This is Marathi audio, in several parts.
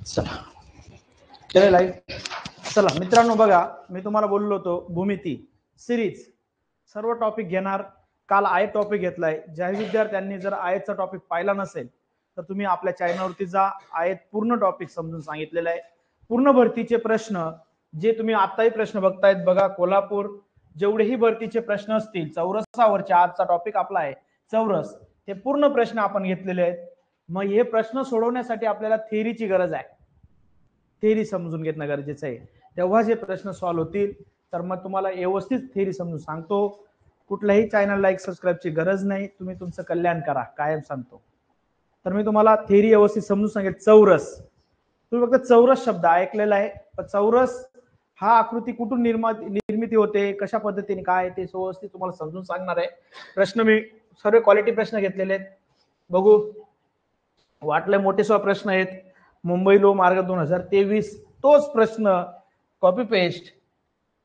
चला केलेला आहे. चला मित्रांनो बघा, मी तुम्हाला बोललो होतो भूमिती सिरीज सर्व टॉपिक घेणार. काल आयत टॉपिक घेतलाय. ज्याही विद्यार्थ्यांनी जर आयतचा टॉपिक पाहिला नसेल तर तुम्ही आपल्या चॅनलवरती जा. आयत पूर्ण टॉपिक समजून सांगितलेला आहे. पूर्ण भरतीचे प्रश्न जे तुम्ही आताही प्रश्न बघतायत बघा, कोल्हापूर जेवढेही भरतीचे प्रश्न असतील चौरसावरचे, आजचा टॉपिक आपला आहे चौरस, हे पूर्ण प्रश्न आपण घेतलेले आहेत. मग हे प्रश्न सोडवण्यासाठी आपल्याला थेअरीची गरज आहे. थेअरी समजून घेणं गरजेचं आहे. तेव्हा जे प्रश्न सॉल्व्ह होतील. तर मग तुम्हाला व्यवस्थित थेअरी समजून सांगतो. कुठल्याही चॅनलला एक सबस्क्राईबची गरज नाही. तुम्ही तुमचं कल्याण करा, कायम सांगतो. तर मी तुम्हाला थेअरी व्यवस्थित समजून सांगेल. चौरस, तुम्ही फक्त चौरस शब्द ऐकलेला आहे, पण चौरस हा आकृती कुठून निर्मिती होते, कशा पद्धतीने, काय ते व्यवस्थित तुम्हाला समजून सांगणार आहे. प्रश्न मी सर्व क्वालिटी प्रश्न घेतलेले आहेत. बघू, वाटले मोठे प्रश्न आहेत. मुंबई लो मार्ग 2023, तोच प्रश्न कॉपी पेस्ट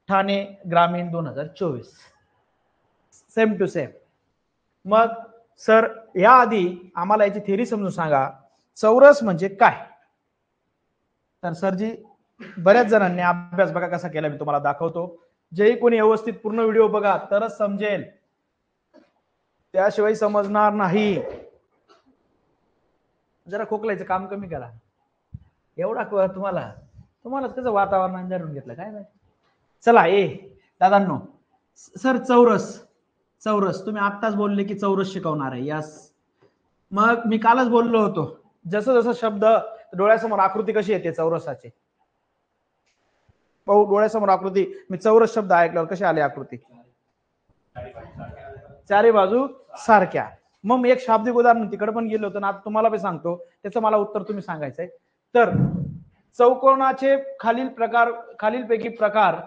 ठाणे ग्रामीण 2024, सेम टू सेम. मग सर याआधी आम्हाला याची थेअरी समजून सांगा, चौरस म्हणजे काय. तर सरजी बऱ्याच जणांनी अभ्यास बघा कसा केला, मी तुम्हाला दाखवतो. जे कोणी व्यवस्थित पूर्ण व्हिडिओ बघा तरच समजेल, त्याशिवाय समजणार नाही. जरा खोकलायचं काम कमी करा. एवढा तुम्हाला त्याचं वातावरण धरून घेतलं काय माहिती. चला दादांनो, सर चौरस तुम्ही आत्ताच बोलले की चौरस शिकवणार आहे. यस, मग मी कालच बोललो होतो, जसं जसं शब्द डोळ्यासमोर आकृती कशी येते चौरसाची, पाहू डोळ्यासमोर आकृती. मी चौरस शब्द ऐकल्यावर कशी आली आकृती, चारी बाजू सारख्या. मग मी एक शाब्दिक उदाहरण तिकडे पण गेलो होतो ना, आता तुम्हाला पण सांगतो, त्याचं मला उत्तर तुम्ही सांगायचंय. तर चौकोनाचे खालीलपैकी प्रकार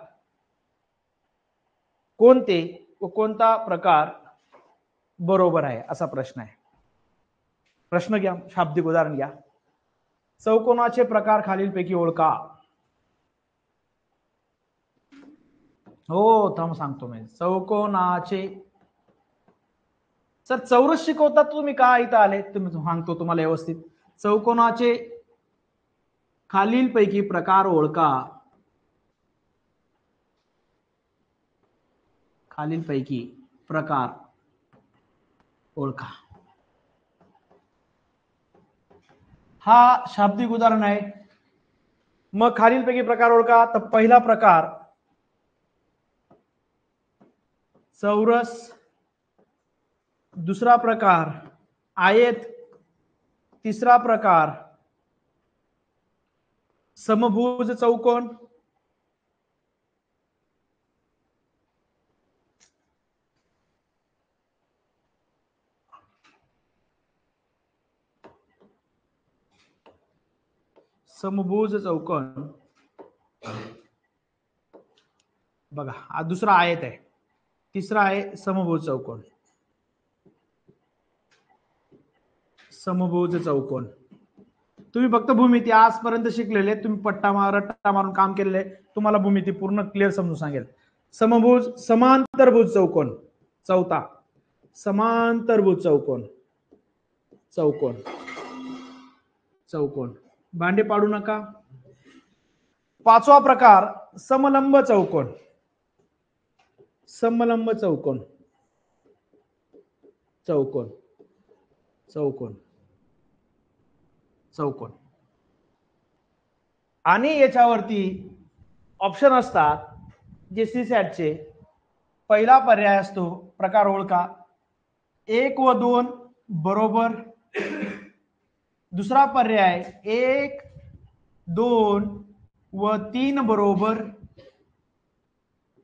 कोणते व कोणता प्रकार बरोबर आहे, असा प्रश्न आहे. प्रश्न घ्या, शाब्दिक उदाहरण घ्या. चौकोनाचे प्रकार खालीलपैकी ओळखा. हो थांब सांगतो मी. चौकोनाचे, सर चौरस शिकवतात तुम्ही का इथं आले, तुम्ही सांगतो तुम्हाला व्यवस्थित. चौकोनाचे खालीलपैकी प्रकार ओळखा. खालीलपैकी प्रकार ओळखा. हा शाब्दिक उदाहरण आहे. मग खालीलपैकी प्रकार ओळखा. तर पहिला प्रकार चौरस, दुसरा प्रकार आयत, तिसरा प्रकार समभुज चौकोन, समभुज चौकोन बघा, हा दुसरा आयत आहे, तिसरा आहे समभुज चौकोन. समभुज चौकोन तुम्ही फक्त भूमिती आजपर्यंत शिकलेले, तुम्ही रट्टा मारून काम केलेले, तुम्हाला भूमिती पूर्ण क्लिअर समजून सांगेल. समभुज, समांतरभुज चौकोन चौथा, समांतरभुज चौकोन, चौकोन भांडे पाडू नका. पाचवा प्रकार समलंब चौकोन, समलंब चौकोन, चौकोन चौकोन चौकोन. आणि याच्यावरती ऑप्शन असतात जे सीसॅटचे. पहिला पर्याय असतो प्रकार ओळखा, 1 व 2 बरोबर. दुसरा पर्याय 1, 2 व 3 बरोबर.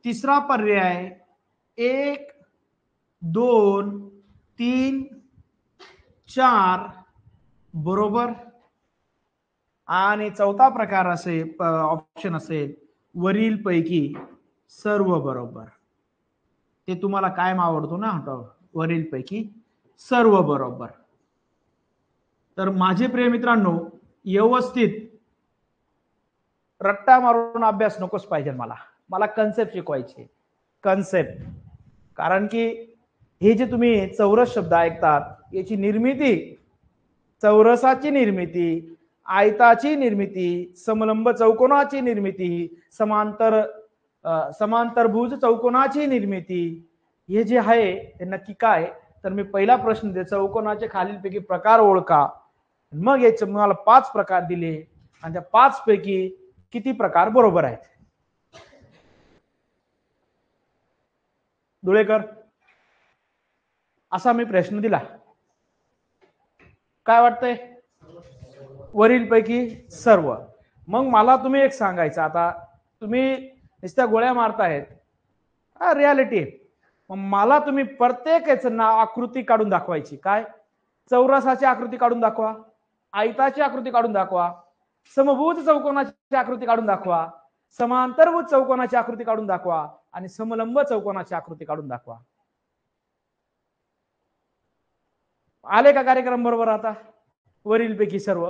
तिसरा पर्याय 1, 2, 3, 4 बरोबर. आणि चौथा प्रकार असेल, ऑप्शन असेल वरील पैकी सर्व बरोबर. ते तुम्हाला कायम आवडतो ना, वरील पैकी सर्व बरोबर. तर माझे प्रिय मित्रांनो, व्यवस्थित रट्टा मारून अभ्यास नकोच पाहिजे. मला कन्सेप्ट शिकवायचे, कन्सेप्ट. कारण की हे जे तुम्ही चौरस शब्द ऐकतात, याची निर्मिती, चौरसाची निर्मिती आयताची निर्मिती, समलंब चौकोनाची निर्मिती, समांतरभुज चौकोनाची निर्मिती, हे जे आहे ते नक्की काय? तर मी पहिला प्रश्न दे, चौकोनाचे खालीलपैकी प्रकार ओळखा. मग याचे मला 5 प्रकार दिले आणि त्या 5 पैकी किती प्रकार बरोबर आहेत? धुळेकर, असा मी प्रश्न दिला. काय वाटतंय? वरील पैकी सर्व. मग मला तुम्ही एक सांगायचं, आता तुम्ही नुसत्या गोळ्या मारतायत, रियालिटी. मग मला तुम्ही प्रत्येक याचं आकृती काढून दाखवायची. काय? चौरसाची आकृती काढून दाखवा, आयताची आकृती काढून दाखवा, समभुज चौकोनाची आकृती काढून दाखवा, समांतरभुज चौकोनाची आकृती काढून दाखवा आणि समलंब चौकोनाची आकृती काढून दाखवा. आले का कार्यक्रम बरोबर? आता वरीलपैकी सर्व.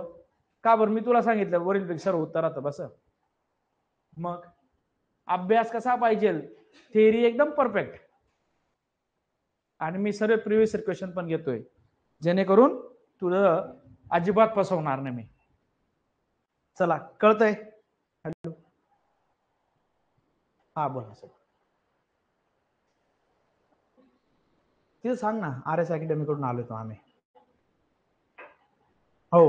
का बरं? मी तुला सांगितलं वरीलपैकी सर्व उत्तरात बस. मग अभ्यास कसा पाहिजे? थेअरी एकदम परफेक्ट. आणि मी सर्व प्रिव्हियस क्वेश्चन पण घेतोय, जेणेकरून तुझं अजिबात फसवणार नाही मी. चला, कळतंय? हॅलो, हा बोला सर. तिथे सांग ना, RS अकॅडमी कडून आलो तो आम्ही. हो,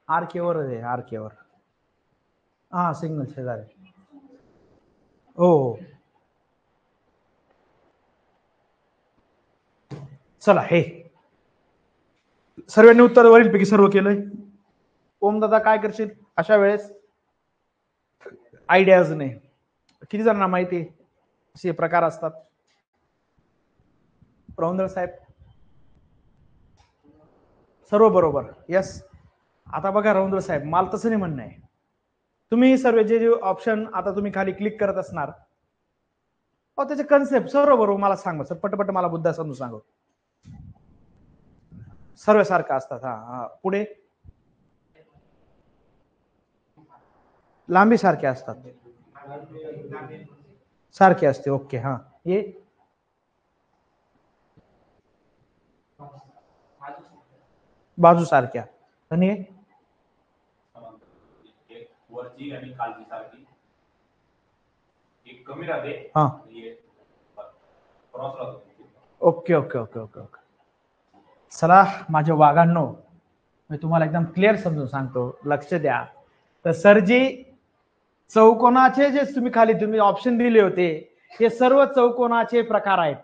RK वर आहे, RK वर. हा, सिग्नल शेजारी. हो, चला, हे सर्वांनी उत्तर वरीलपैकी सर्व केलंय. ओम दादा काय करशील अशा वेळेस? आयडियाज नाही. किती जणांना माहिती असे प्रकार असतात? रौंदळ साहेब सर्व बरोबर. यस. आता बघा रौंदळ साहेब, मला तसं नाही म्हणणं आहे. तुम्ही सर्व जे ऑप्शन आता तुम्ही खाली क्लिक करत असणार, त्याचे कन्सेप्ट सर्व बरोबर मला सांगा सर, पटपट मला मुद्दा समजून सांगा. सर्व सारखं असतात. हा, पुढे लांबी सारखे असतात, सारखे असते. ओके. हा, ये बाजू सारख्या. आणि वरची आणि खालची सारखी, एक कमी राहते. हा, क्रॉस राहतो. Okay okay okay okay okay. चला माझ्या वाघांनो, मी तुम्हाला एकदम क्लिअर समजून सांगतो, लक्ष द्या. तर सरजी, चौकोनाचे जे तुम्ही ऑप्शन दिले होते, हे सर्व चौकोनाचे प्रकार आहेत.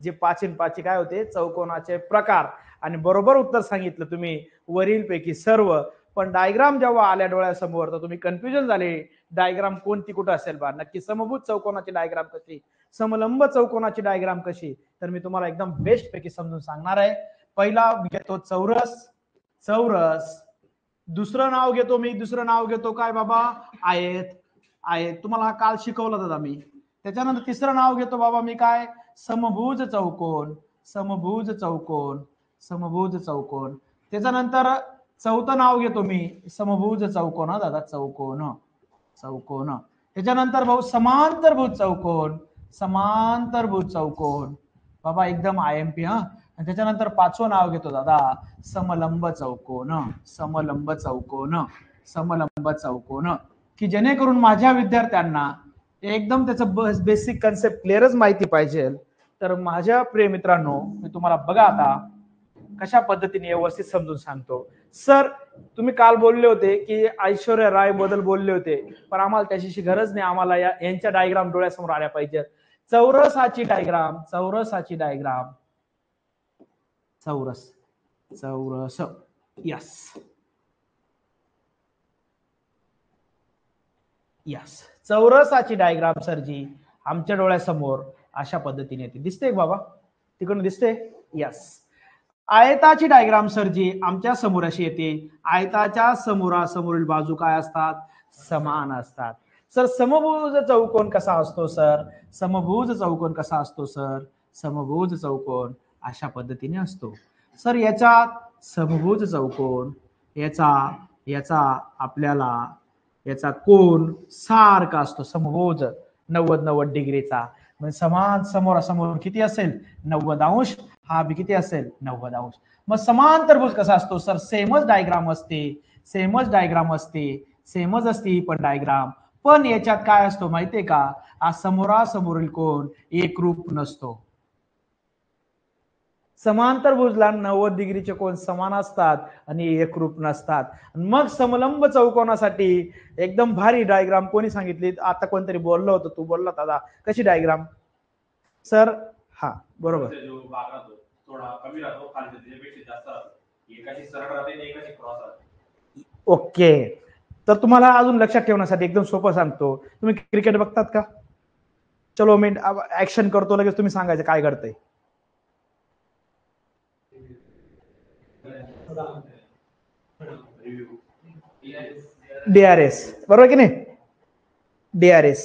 जे 5 काय होते? चौकोनाचे प्रकार. आणि बरोबर उत्तर सांगितलं तुम्ही वरीलपैकी सर्व. पण डायग्राम जेव्हा आल्या डोळ्यासमोर तर तुम्ही कन्फ्युजन झाले, डायग्राम कोणती कुठं असेल बा, नक्की समभुज चौकोनाची डायग्राम कशी, समलंब चौकोनाची डायग्राम कशी, तर मी तुम्हाला एकदम बेस्ट पैकी समजून सांगणार आहे. पहिला घेतो चौरस. चौरस. दुसरं नाव घेतो मी, दुसरं नाव घेतो काय बाबा? आयत. आयत तुम्हाला हा काल शिकवला दादा मी. त्याच्यानंतर तिसरं नाव घेतो बाबा मी काय? समभुज चौकोन. समभुज चौकोन. समभुज चौकोन. त्याच्यानंतर चौथं नाव घेतो मी समभुज चौकोन. हा दादा, चौकोन. चौकोन. त्याच्यानंतर भाऊ समांतरभुज चौकोन. समांतरभुज चौकोन. बाबा एकदम IMP. हा. त्याच्यानंतर 5वं नाव घेतो दादा समलंब चौकोन. समलंब चौकोन. समलंब चौकोन. की जेणेकरून माझ्या विद्यार्थ्यांना एकदम त्याचं बेसिक कन्सेप्ट क्लिअरच माहिती पाहिजे. तर माझ्या प्रिय मित्रांनो, मी तुम्हाला बघा आता कशा पद्धतीने व्यवस्थित समजून सांगतो. सर, तुम्ही काल बोलले होते की ऐश्वर्या राय बद्दल बोलले होते, पण आम्हाला त्याची गरज नाही. आम्हाला यांच्या डायग्राम डोळ्यासमोर आल्या पाहिजेत. चौरसाची डायग्राम. चौरसाची डायग्राम. चौरस. चौरस. यस. यस. चौरसाची डायग्राम सरजी आमच्या डोळ्यासमोर अशा पद्धतीने येते. दिसते बाबा? तिकडून दिसते? यस. आयताची डायग्राम सरजी आमच्या समोर अशी येते. आयताच्या समोरासमोरील बाजू काय असतात? समान असतात. सर, समभुज चौकोन कसा असतो सर? समभुज चौकोन कसा असतो सर? समभुज चौकोन अशा पद्धतीने असतो. सर, याच्यात समभुज चौकोन, याचा आपल्याला याचा कोन सारखा असतो. समभुज 90 डिग्रीचा. म्हणजे समान समोरासमोर किती असेल? 90 अंश. हा बी किती असेल? 90 अंश. मग समांतरभुज कसा असतो सर? सेमच डायग्राम असते, सेमच डायग्राम असते, सेमच असते ही पण डायग्राम, पण याच्यात काय असतो माहितीये का? हा समोरासमोरील कोण एकरूप नसतो. समांतरभुजला 90 डिग्रीचे कोण समान असतात आणि एकरूप नसतात. मग समलंब चौकोनासाठी एकदम भारी डायग्राम कोणी सांगितली? आता कोणतरी बोललं होतं, तू बोलला दादा. कशी डायग्राम सर? हा बरोबर. जो भाग राहतो थोडा कमी राहतो, खाली त्याच्यापेक्षा जास्त राहतो. एकाची सरळ राहते आणि एकाची क्रॉस राहते. ओके, तर तुम्हाला अजून लक्षात ठेवण्यासाठी एकदम सोपं सांगतो. तुम्ही क्रिकेट बघतात का? चलो मी ऍक्शन करतो, लगेच तुम्ही सांगायचं काय घडतंय. DRS बरोबर की नाही? DRS.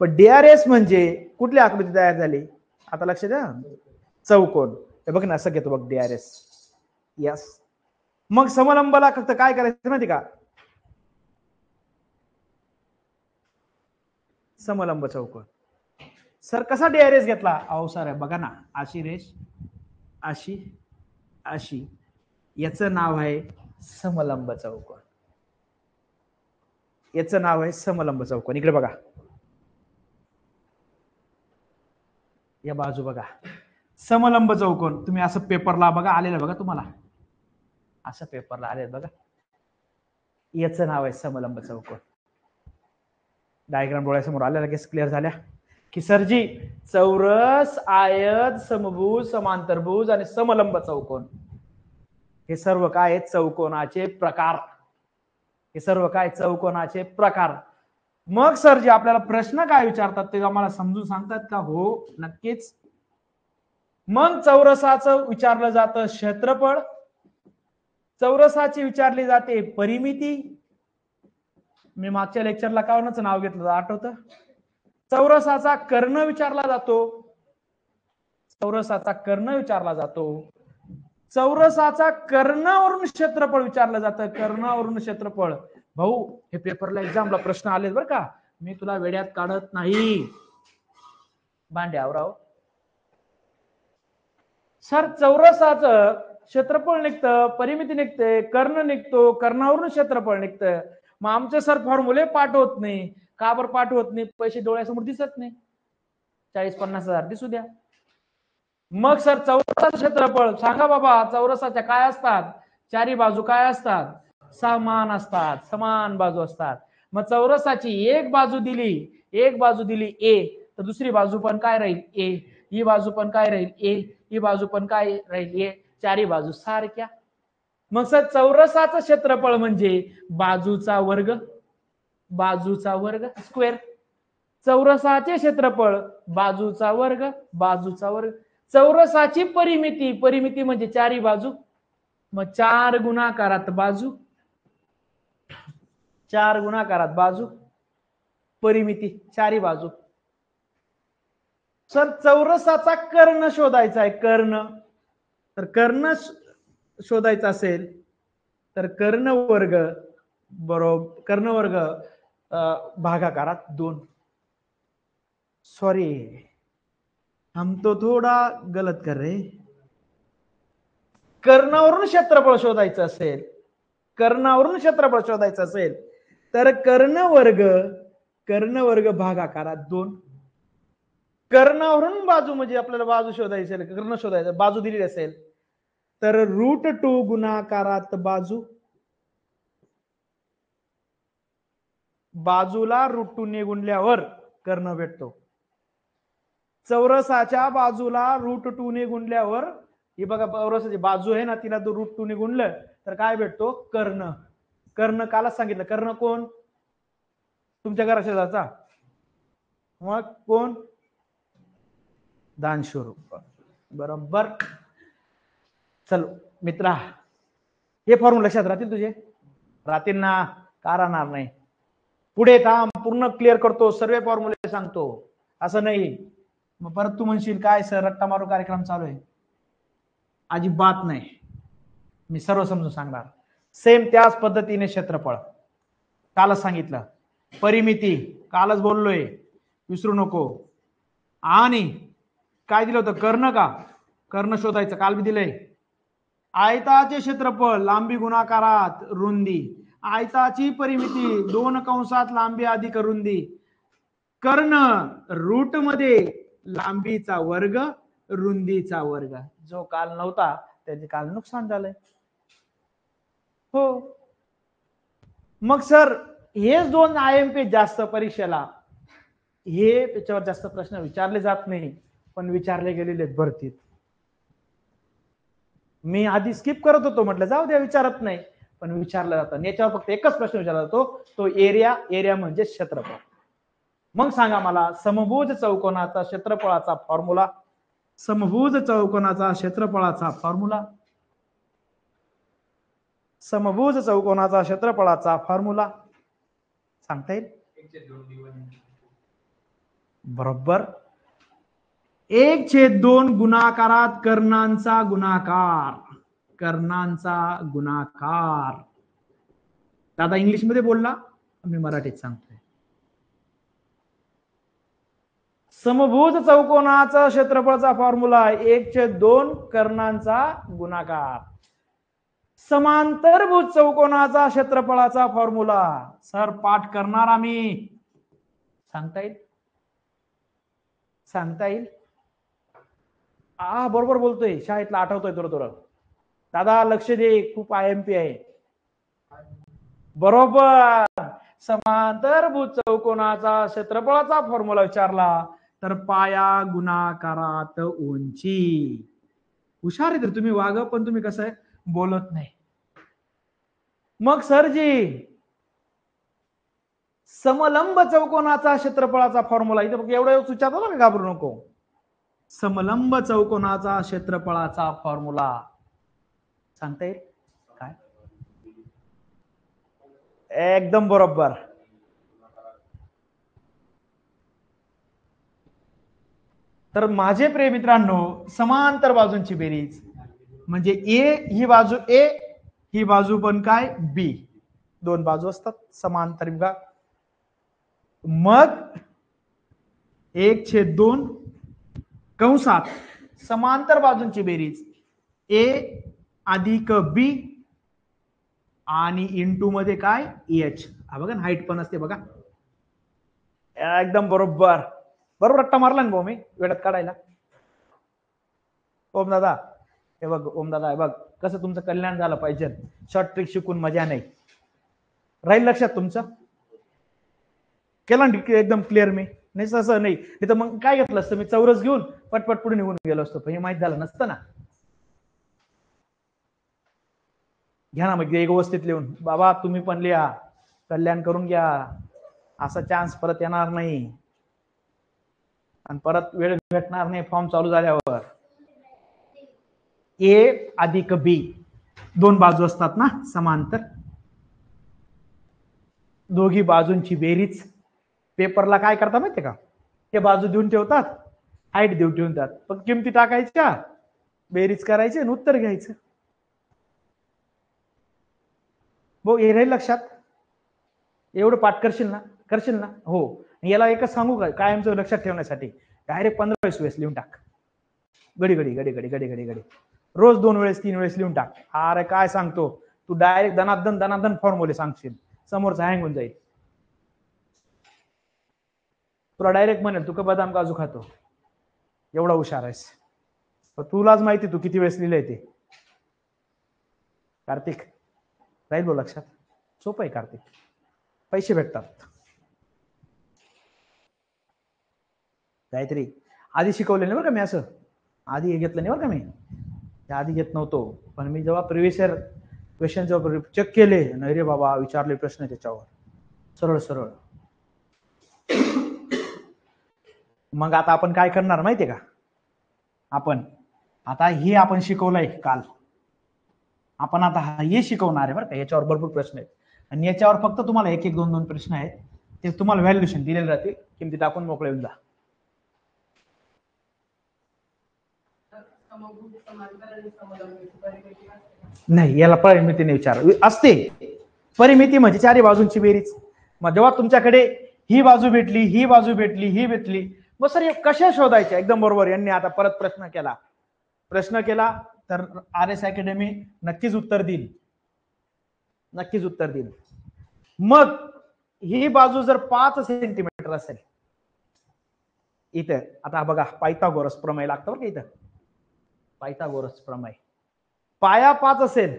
पण DRS म्हणजे कुठली आकृती तयार झाली? आता लक्ष द्या, चौकोन. हे बघ ना, असं घेतो बघ DRS. यस. मग समलंबला फक्त काय करायचं माहिती का? समलंब चौकोन. सर कसा DRS घेतला? अहो सर बघा ना, अशी रेष, अशी, अशी, याचं नाव आहे समलंब चौकोन. याचं नाव आहे समलंब चौकोन. इकडे बघा, या बाजू बघा, समलंब चौकोन. तुम्ही असं पेपरला बघा आलेलं बघा, तुम्हाला असं पेपरला आलेलं बघा, याचं नाव आहे समलंब चौकोन. डायग्राम डोळ्यासमोर आल्या लगेच क्लिअर झाल्या की सरजी चौरस, आयत, समभुज, समांतरभुज आणि समलंब चौकोन हे सर्व काय आहेत? चौकोनाचे प्रकार. हे सर्व काय? चौकोनाचे प्रकार. मग सरजी आपल्याला प्रश्न काय विचारतात ते आम्हाला समजून सांगतात का? हो नक्कीच. मग चौरसाचं विचारलं जातं क्षेत्रफळ, चौरसाची विचारली जाते परिमिती. मी मागच्या लेक्चरला कावनाचं नाव घेतलं आठवतं? चौरसाचा कर्ण विचारला जातो, चौरसाचा कर्ण विचारला जातो. चौरसाचा कर्णावरून क्षेत्रफळ विचारलं जातं, कर्णावरून क्षेत्रफळ. भाऊ हे पेपरला एक्झामला प्रश्न आले बरं का, मी तुला वेड्यात काढत नाही. भांड्यावराव सर चौरसाचं क्षेत्रफळ निघतं, परिमिती निघते, कर्ण निघतो, कर्णावरून क्षेत्रफळ निघतं. मग आमचे सर फॉर्म्युले पाठ होत नाही. का बरं पाठ होत नाही? पैसे डोळ्यासमोर दिसत नाही. 40-50 हजार दिसू द्या. मग सर चौरसाचं क्षेत्रफळ सांगा बाबा. चौरसाच्या काय असतात? चारी बाजू काय असतात? समान असतात, समान बाजू असतात. मग चौरसाची एक बाजू दिली ए, तर दुसरी बाजू पण काय राहील? ए. ही बाजू पण काय राहील? ए. ही बाजू पण काय राहील? ए. चारी बाजू सारख्या. मग सर चौरसाचं क्षेत्रफळ म्हणजे बाजूचा वर्ग, बाजूचा वर्ग स्क्वेअर. चौरसाचे क्षेत्रफळ बाजूचा वर्ग, बाजूचा वर्ग. चौरसाची परिमिती, परिमिती म्हणजे चारी बाजू. मग 4 गुणाकारात बाजू, 4 गुणाकारात बाजू, परिमिती चारी बाजू. सर चौरसाचा कर्ण शोधायचा आहे, कर्ण. तर कर्ण शोधायचा असेल तर कर्ण वर्ग बरोबर कर्ण वर्ग भागाकारात 2. सॉरी हम तो थोडा गलत कर रहे. कर्णावरून क्षेत्रफळ शोधायचं असेल, कर्णावरून क्षेत्रफळ शोधायचं असेल तर कर्ण वर्ग भागाकारात 2. कर्णावरून बाजू म्हणजे आपल्याला बाजू शोधायची असेल, कर्ण शोधायचं, बाजू दिलेली असेल तर √2 गुणाकारात बाजू. बाजूला √2 ने गुणल्यावर कर्ण भेटतो. चौरसाच्या बाजूला √2 ने गुणल्यावर, ही बघा चौरसाची बाजू आहे ना, तिला √2 ने गुणलं तर काय भेटतो? कर्ण. कर्ण कालच सांगितलं. कर्ण कोण? तुमच्या घरा शेजारचा. मग कोण? दानशूर. बरोबर. चल मित्रा, हे फॉर्म्युला लक्षात राहतील तुझे? राहतील ना? का राहणार नाही? पुढे थांब, पूर्ण क्लिअर करतो, सर्व फॉर्म्युले सांगतो. असं नाही मग परत तू म्हणशील काय सर रट्टा मारू कार्यक्रम चालू आहे. अजिबात नाही, मी सर्व समजून सांगणार. सेम त्याच पद्धतीने क्षेत्रफळ कालच सांगितलं, परिमिती कालच बोललोय, विसरू नको. आणि काय दिलं होतं? कर्ण. का कर्ण शोधायचं काल बी दिलंय. आयताचे क्षेत्रफळ लांबी गुणाकारात रुंदी, आयताची परिमिती 2 कंसात लांबी अधिक रुंदी, कर्ण रूट मध्ये लांबीचा वर्ग रुंदीचा वर्ग. जो काल नव्हता त्याचे काल नुकसान झालंय. हो मग सर हेच 2 IMP जास्त परीक्षेला हे त्याच्यावर जास्त प्रश्न विचारले जात नाही पण विचारले गेलेले आहेत भरतीत. मी आधी स्किप करत होतो, म्हटलं जाऊ द्या विचारत नाही, पण विचारलं जातं. याच्यावर फक्त एकच प्रश्न विचारला जातो, तो एरिया म्हणजे क्षेत्रफळ. मग सांगा मला समभुज चौकोनाचा क्षेत्रफळाचा फॉर्म्युला. समभुज चौकोनाचा क्षेत्रफळाचा फॉर्म्युला. समभुज चौकोनाचा क्षेत्रफळाचा फॉर्म्युला सांगता येईल? बरोबर 1/2 गुणाकारात कर्णांचा गुणाकार. कर्णांचा गुणाकार. दादा इंग्लिश मध्ये बोलला, मी मराठीत सांगतोय. समभुज चौकोनाचा क्षेत्रफळाचा फॉर्म्युला 1/2 कर्णांचा गुणाकार. समांतरभुज चौकोनाचा क्षेत्रफळाचा फॉर्म्युला. सर पाठ करणार आम्ही. सांगता येईल? सांगता येईल? बरोबर बोलतोय, शाळेतला आठवतोय थोडं. दादा लक्ष दे, खूप IMP आहे. बरोबर समांतरभुज चौकोनाचा क्षेत्रफळाचा फॉर्म्युला विचारला तर पाया गुणाकारात उंची. हुशार आहे तर तुम्ही वाग, पण तुम्ही कसं आहे बोलत नाही. मग सरजी समलंब चौकोनाचा क्षेत्रफळाचा फॉर्म्युला इथे बघ, एवढं विचारतो ना, घाबरू नको. समलंब चौकोनाचा क्षेत्रफळाचा फॉर्म्युला सांगता येईल काय? एकदम बरोबर. तर माझे प्रिय मित्रांनो, समांतर बाजूंची बेरीज म्हणजे ए ही बाजू ए, ही बाजू पण काय बी, 2 बाजू असतात समांतर विभाग. मग 1/2 कंसात समांतर बाजूंची बेरीज ए अधिक बी आणि इंटू मध्ये काय एच. हा बघा हाईट पण असते बघा. एकदम बरोबर. बरोबर रट्टा मारला ना भाऊ मी वेळात काढायला. ओम दादा हे बघ, ओम दादा हे बघ कसं तुमचं कल्याण झालं पाहिजे. शॉर्ट ट्रिक शिकून मजा नाही राहील लक्षात तुमचं. केला एकदम क्लिअर मी. नाही तसं नाही तर मग काय घेतलं असतं मी, चौरस घेऊन पटपट पुढे निघून गेलो असतो, पण हे माहित झालं नसतं ना. घ्या ना मग एक व्यवस्थित लिहून. बाबा तुम्ही पण लिहा, कल्याण करून घ्या. असा चान्स परत येणार नाही आणि परत वेळ भेटणार नाही फॉर्म चालू झाल्यावर. ए अधिक बी 2 बाजू असतात ना समांतर, दोघी बाजूंची बेरीज. पेपरला काय करता माहितीये का, ते बाजू देऊन ठेवतात, हाईट देऊन ठेवतात, पण किमती टाकायच्या, बेरीज करायची आणि उत्तर घ्यायचं. भाऊ हे राहील लक्षात. एवढं पाठ करशील ना हो. याला एकच सांगू का कायमचं लक्षात ठेवण्यासाठी, डायरेक्ट 15-20 वेळेस लिहून टाक. घडी घडी घडी घडी घडी घडी घडी रोज 2 वेळेस 3 वेळेस लिहून टाक. अरे काय सांगतो तू, डायरेक्ट दनादन फॉर्म्युले सांगशील, समोरचा हँग होऊन जाईल. तुला डायरेक्ट म्हणेल तू का बदाम काजू खातो, एवढा हुशार आहेस. तुलाच माहिती तू किती वेळेस लिहिलंय ते. कार्तिक राहील बो लक्षात. सोपं आहे कार्तिक, पैसे भेटतात. काहीतरी आधी शिकवले नाही बरं का मी, असं आधी हे घेतलं नाही बरं का मी. आधी घेत नव्हतो, पण मी जेव्हा प्रिव्हियस इयर क्वेश्चन जेव्हा चेक केले, नाही रे बाबा विचारले प्रश्न त्याच्यावर सरळ सरळ. मग आता आपण काय करणार माहितीये का, आपण आता हे आपण शिकवलंय काल, आपण आता हे शिकवणार आहे बरं का. याच्यावर भरपूर प्रश्न आहेत आणि याच्यावर फक्त तुम्हाला 1-1, 2-2 प्रश्न आहेत. ते तुम्हाला व्हॅल्युएशन दिलेले राहतील, किमती टाकून मोकळे होऊन जा. नाही याला परिमितीने विचार असते. परिमिती म्हणजे 4 बाजूंची बेरीज. मग जेव्हा तुमच्याकडे ही बाजू भेटली, ही बाजू भेटली, ही भेटली, मग सर कशा शोधायच्या. एकदम बरोबर. यांनी आता परत प्रश्न केला. तर RS अकॅडमी नक्कीच उत्तर देईल, नक्कीच उत्तर देईल. मग ही बाजू जर 5 सेंटीमीटर असेल, इथे आता बघा पायथागोरस प्रमेय लागतं बरं का इथं, पायथागोरस प्रमेय. पाया 5 असेल,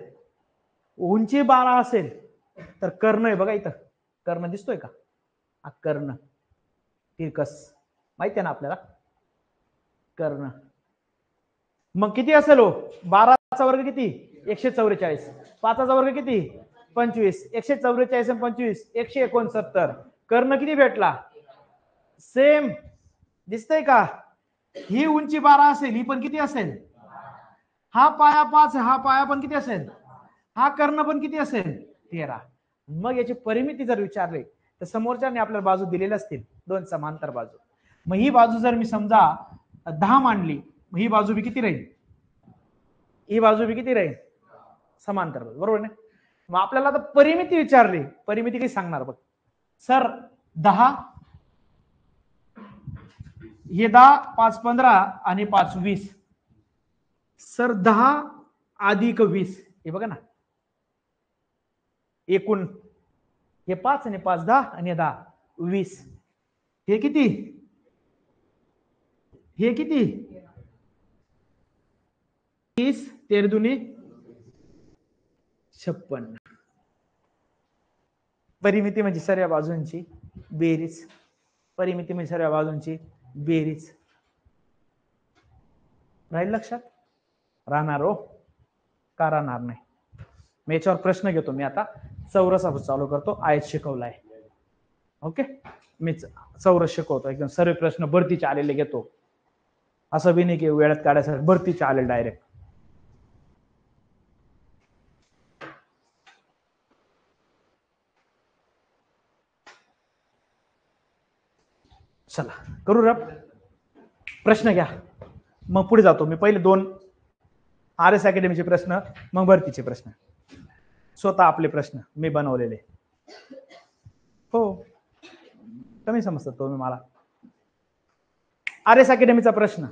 उंची 12 असेल, तर कर्ण आहे बघा इथं, कर्ण दिसतोय का, हा कर्ण तिरकस माहिती आहे ना आपल्याला, कर्ण. मग किती असेल हो, 12चा वर्ग किती 144, 5चा वर्ग किती 25, 144 आणि 25 169. कर्ण किती भेटला, सेम दिसतंय का. ही उंची 12 असेल, ही पण किती असेल, हा पाया 5, हा पाया पण किती असेल, हा कर्ण पण किती असेल 13. मग याची परिमिती जर विचारले तर समोरच्याने आपल्याला बाजू दिलेल्या असतील, दोन समांतर बाजू. मग ही बाजू जर मी समजा 10 मांडली, मग ही बाजू बी किती राहील, ही बाजू बी किती राहील, समांतर बाजू, बरोबर ना. मग आपल्याला आता परिमिती विचारली, परिमिती काही सांगणार बघ सर, 10 हे 10, 5 15 आणि 5 20. सर 10 अधिक 20 हे बघा ना, एकूण हे 5 आणि 5 10 आणि 10 20. हे किती, हे किती 30 13 दुनी 56. परिमिती म्हणजे सर्व बाजूंची बेरीज, परिमिती म्हणजे सर्व बाजूंची बेरीज. राहील लक्षात, राहणार हो का राहणार नाही. मी याच्यावर प्रश्न घेतो, मी आता चौरस चालू करतो, आयत शिकवलाय ओके, मी चौरस शिकवतो एकदम, सर्व प्रश्न भरतीचे आलेले घेतो, असं बी नाही की वेळात काढायसाठी, भरतीचे आले डायरेक्ट. चला करू रप, प्रश्न घ्या मग पुढे जातो मी. पहिले 2 RS अकॅडमीचे प्रश्न, मग भरतीचे प्रश्न, स्वतः आपले प्रश्न मी बनवलेले. हो कमी समजतात तुम्ही मला. RS अकॅडमीचा प्रश्न,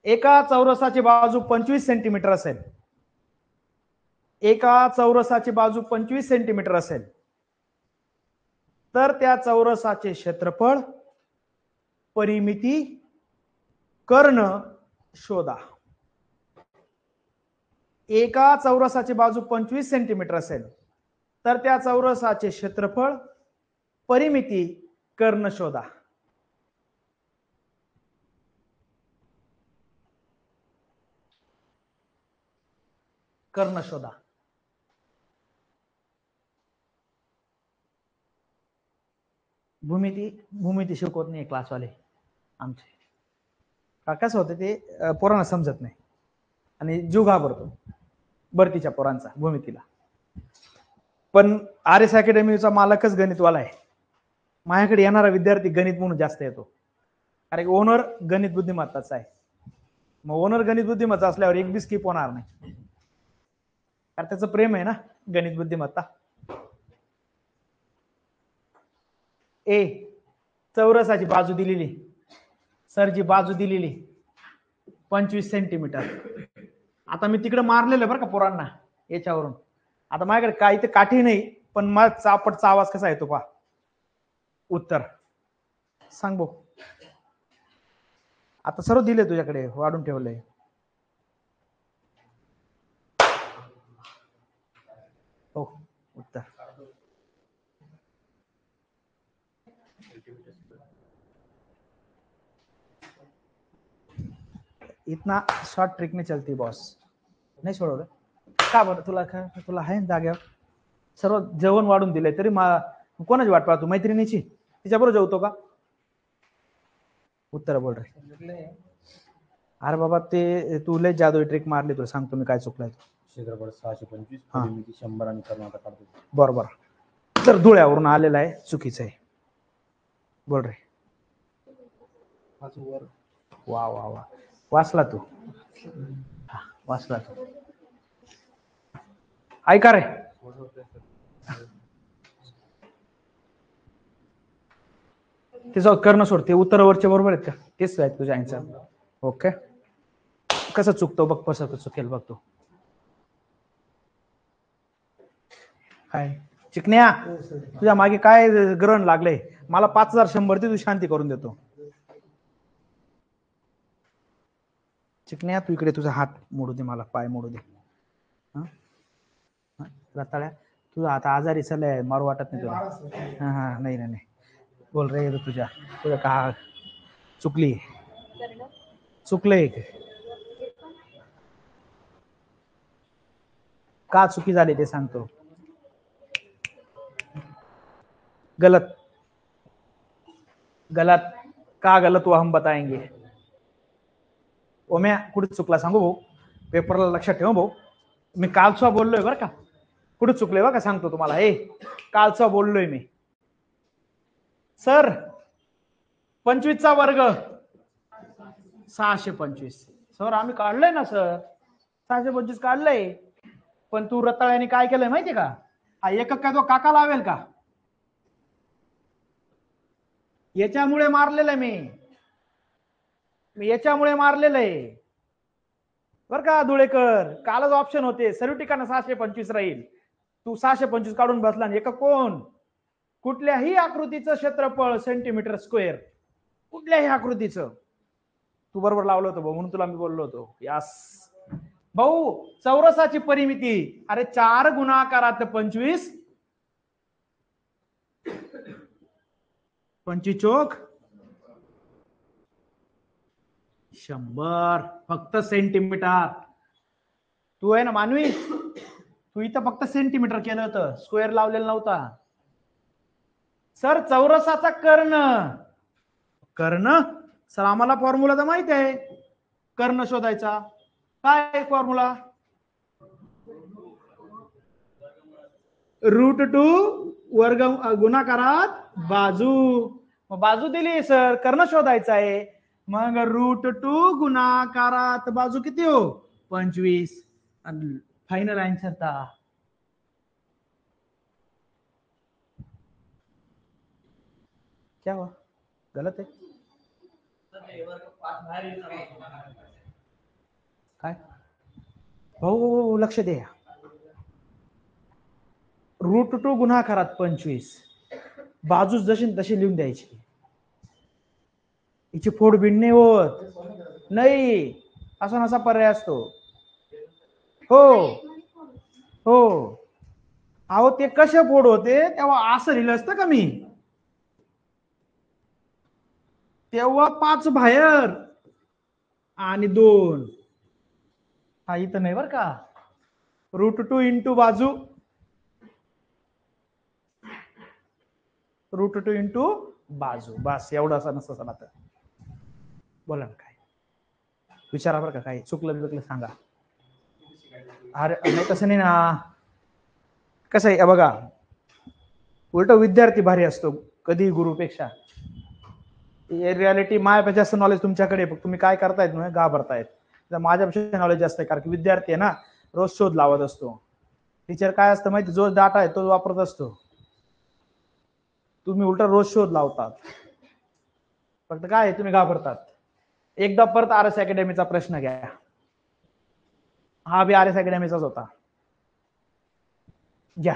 एका चौरसाची बाजू 25 सेंटीमीटर असेल, एका चौरसाची बाजू 25 सेंटीमीटर असेल, तर त्या चौरसाचे क्षेत्रफळ, परिमिती, कर्ण शोधा. एका चौरसाची बाजू 25 सेंटीमीटर असेल, तर त्या चौरसाचे क्षेत्रफळ, परिमिती, कर्ण शोधा. कर्ण शोधा. भूमिती शिकवत नाही क्लासवाले आमचे, कसं होतं ते पोरांना समजत नाही आणि जीव घाबरतो भरतीच्या पोरांचा भूमितीला. पण RS अकॅडमीचा मालकच गणितवाला आहे, माझ्याकडे येणारा विद्यार्थी गणित म्हणून जास्त येतो, कारण ओनर गणित बुद्धिमत्ताचा आहे. मग ओनर गणित बुद्धिमत्ता असल्यावर एक बी स्किप होणार नाही, कारण त्याचं प्रेम आहे ना गणित बुद्धिमत्ता. ए चौरसाची बाजू दिलेली, सरची बाजू दिलेली 25 सेंटीमीटर. आता मी तिकडे मारलेलं बरं का पोरांना याच्यावरून, आता माझ्याकडे काही ते काठी नाही, पण मला चापटचा आवाज कसा येतो पहा. उत्तर सांग भाऊ, आता सर्व दिले तुझ्याकडे, वाढून ठेवलंय. हो उत्तर इतना शॉर्ट ट्रिक में चलती बॉस. नाही सोडवलं का बरं, तुला आहे जाग्यावर सर्व जेवण वाढून दिलंय, तरी कोणाची वाट पाहतो, मैत्रिणीची, तिच्याबरोबर जेवतो का. उत्तर बोल रे. अरे बाबा ते तू लय जादू ट्रिक मारली, तुला सांगतो मी काय चुकलाय. क्षेत्रफळ 625, परिमिती 100 आणि कर्ण आता काढतो. बरोबर, तर धुळ्यावरून आलेला आहे, चुकीचं आहे. बोल रे. वा वा वा, वाचला तू, वाचला तू. ऐका रे, ते जाऊ कर्ण सोड, ते उत्तरावरचे बरोबर आहेत का, तेच आहेत तुझ्या आन्सर. ओके कसं चुकतो बघ, कसं चुकेल बघ तो. काय चिकन्या, तुझ्या मागे काय ग्रहण लागले? मला 5100 ती तू शांती करून देतो. चिकन्या तू इकडे, तुझा हात मोडू दे, मला पाय मोडू दे. रताळ्या तुझा आता आजारी चाललाय, मारू वाटत नाही तुला. हा नाही नाही नाही, बोल रे तुझ्या तुझं का चुकली, चुकले का, चुकी झाली ते सांगतो. गलत गलत का गलत हुआ हम बताएंगे. ओम्या कुठे चुकला सांगू भाऊ, पेपरला लक्षात ठेव भाऊ. मी कालचा बोललोय बरं का, कुठे चुकले बरं का सांगतो तुम्हाला. हे कालचा बोललोय मी. सर 25चा वर्ग 625. सर आम्ही काढलंय ना सर, 625 काढलंय. पण तू रताळ्याने काय केलंय माहितीये का, हा एकक काय तो काका लावेल का? याच्यामुळे मारलेलं मी याच्यामुळे मारलेलं आहे बर का धुळेकर. कालच ऑप्शन होते, सर्व ठिकाणी 625 राहील. तू 625 काढून बसला. आणि एकक कोण? कुठल्याही आकृतीचं क्षेत्रफळ सेंटीमीटर स्क्वेअर, कुठल्याही आकृतीचं. तू बरोबर लावलं होतं भाऊ, म्हणून तुला मी बोललो होतो. यास भाऊ, चौरसाची परिमिती, अरे 4 गुणाकारात 25, 25 चोक 100, फक्त सेंटीमीटर. तू आहे ना मानवी, तू इथं फक्त सेंटीमीटर केलं होतं, स्क्वेअर लावलेला नव्हता. सर चौरसाचा कर्ण सर आम्हाला फॉर्म्युला तर माहित आहे, कर्ण शोधायचा. काय फॉर्म्युला? √2 वर्ग गुणाकारात बाजू. बाजू दिली सर, कर्ण शोधायचा आहे. मग √2 गुणाकारात बाजू किती हो? 25. फाइनल आंसर था. क्या हुआ? गलत है काय भाऊ, लक्ष दे. √2 गुणाकारात 25, बाजू जशी तशी लिहून द्यायची. हिची फोडबीड नाही होत, नाही असा नसा पर्याय असतो. हो हो, अहो ते कसे फोड होते तेव्हा असं लिहिलं असतं का मी, तेव्हा 5 बाहेर आणि 2. हा इथं नाही बर का. √2 इंटू बाजू, √2 इंटू बाजू, बस एवढं असं नसतं. चला तर बोला ना, काय विचारा बरं का, काय चुकलं सांगा. अरे नाही तसं नाही ना, कसं आहे बघा, उलट विद्यार्थी भारी असतो कधी गुरुपेक्षा. रियालिटी माझ्यापेक्षा जास्त नॉलेज तुमच्याकडे, तुम्ही काय करतायत ना, घाबरतायत. माझ्यापेक्षा नॉलेज जास्त आहे, कारण की विद्यार्थी आहे ना, रोज शोध लावत असतो. टीचर काय असतं माहिती, जो डाटा आहे तो वापरत असतो, तुम्ही उलट रोज शोध लावतात. फक्त काय तुम्ही घाबरतात. एकदा परत RS अकॅडमीचा प्रश्न घ्या, हा बी RS अकॅडमीचाच होता. घ्या.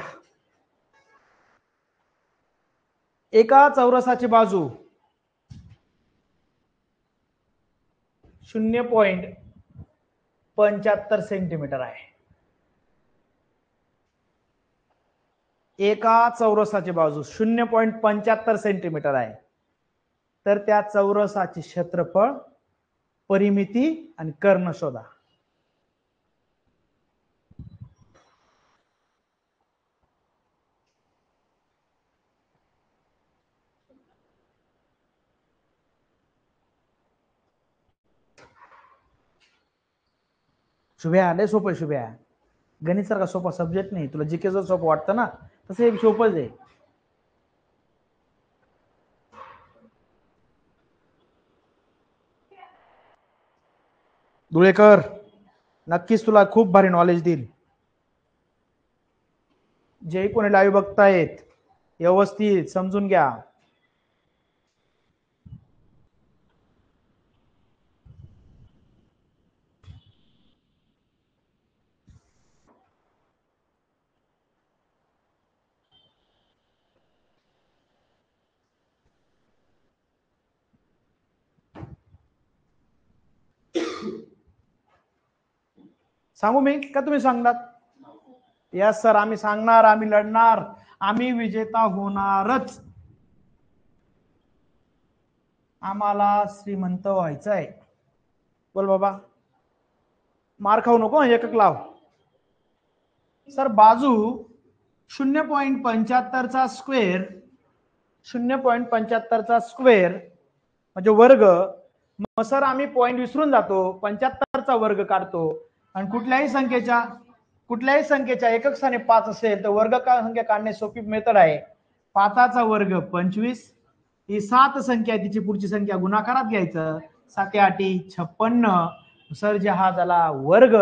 एका चौरसाची बाजू 0.75 सेंटीमीटर आहे. एका चौरसाची बाजू 0.75 सेंटीमीटर आहे. तर त्या चौरसाचे क्षेत्रफळ, परिमिती आणि कर्ण शोधा. शुभ्या लय सोपं आहे. शुभ्या गणित सारखा सोपा सब्जेक्ट नाही. तुला जीके जर सोपं वाटतं ना, तसं एक सोपंच आहे. धुळेकर नक्कीच तुला खूप भारी नॉलेज देईल. जे कोणी लाईव्ह बघतायत व्यवस्थित समजून घ्या. सांगू मी का तुम्ही सांगणार? यस सर, आम्ही सांगणार, आम्ही लढणार, आम्ही विजेता होणारच. आम्हाला श्रीमंत व्हायचं आहे. बोल बाबा, मार खाऊ नको, एकक लाव. सर बाजू 0.75 चा स्क्वेअर, 0.75 चा स्क्वेअर म्हणजे वर्ग. मग सर आम्ही पॉईंट विसरून जातो, 75 चा वर्ग काढतो आणि कुठल्याही संख्येच्या एकक स्थानी 5 असेल तर वर्ग संख्या काढणे सोपी मेथड आहे. 5चा वर्ग 25, ही 7 संख्या आहे, तिची पुढची संख्या गुणाकारात घ्यायचं, 7 8 56. सर जे हा झाला वर्ग.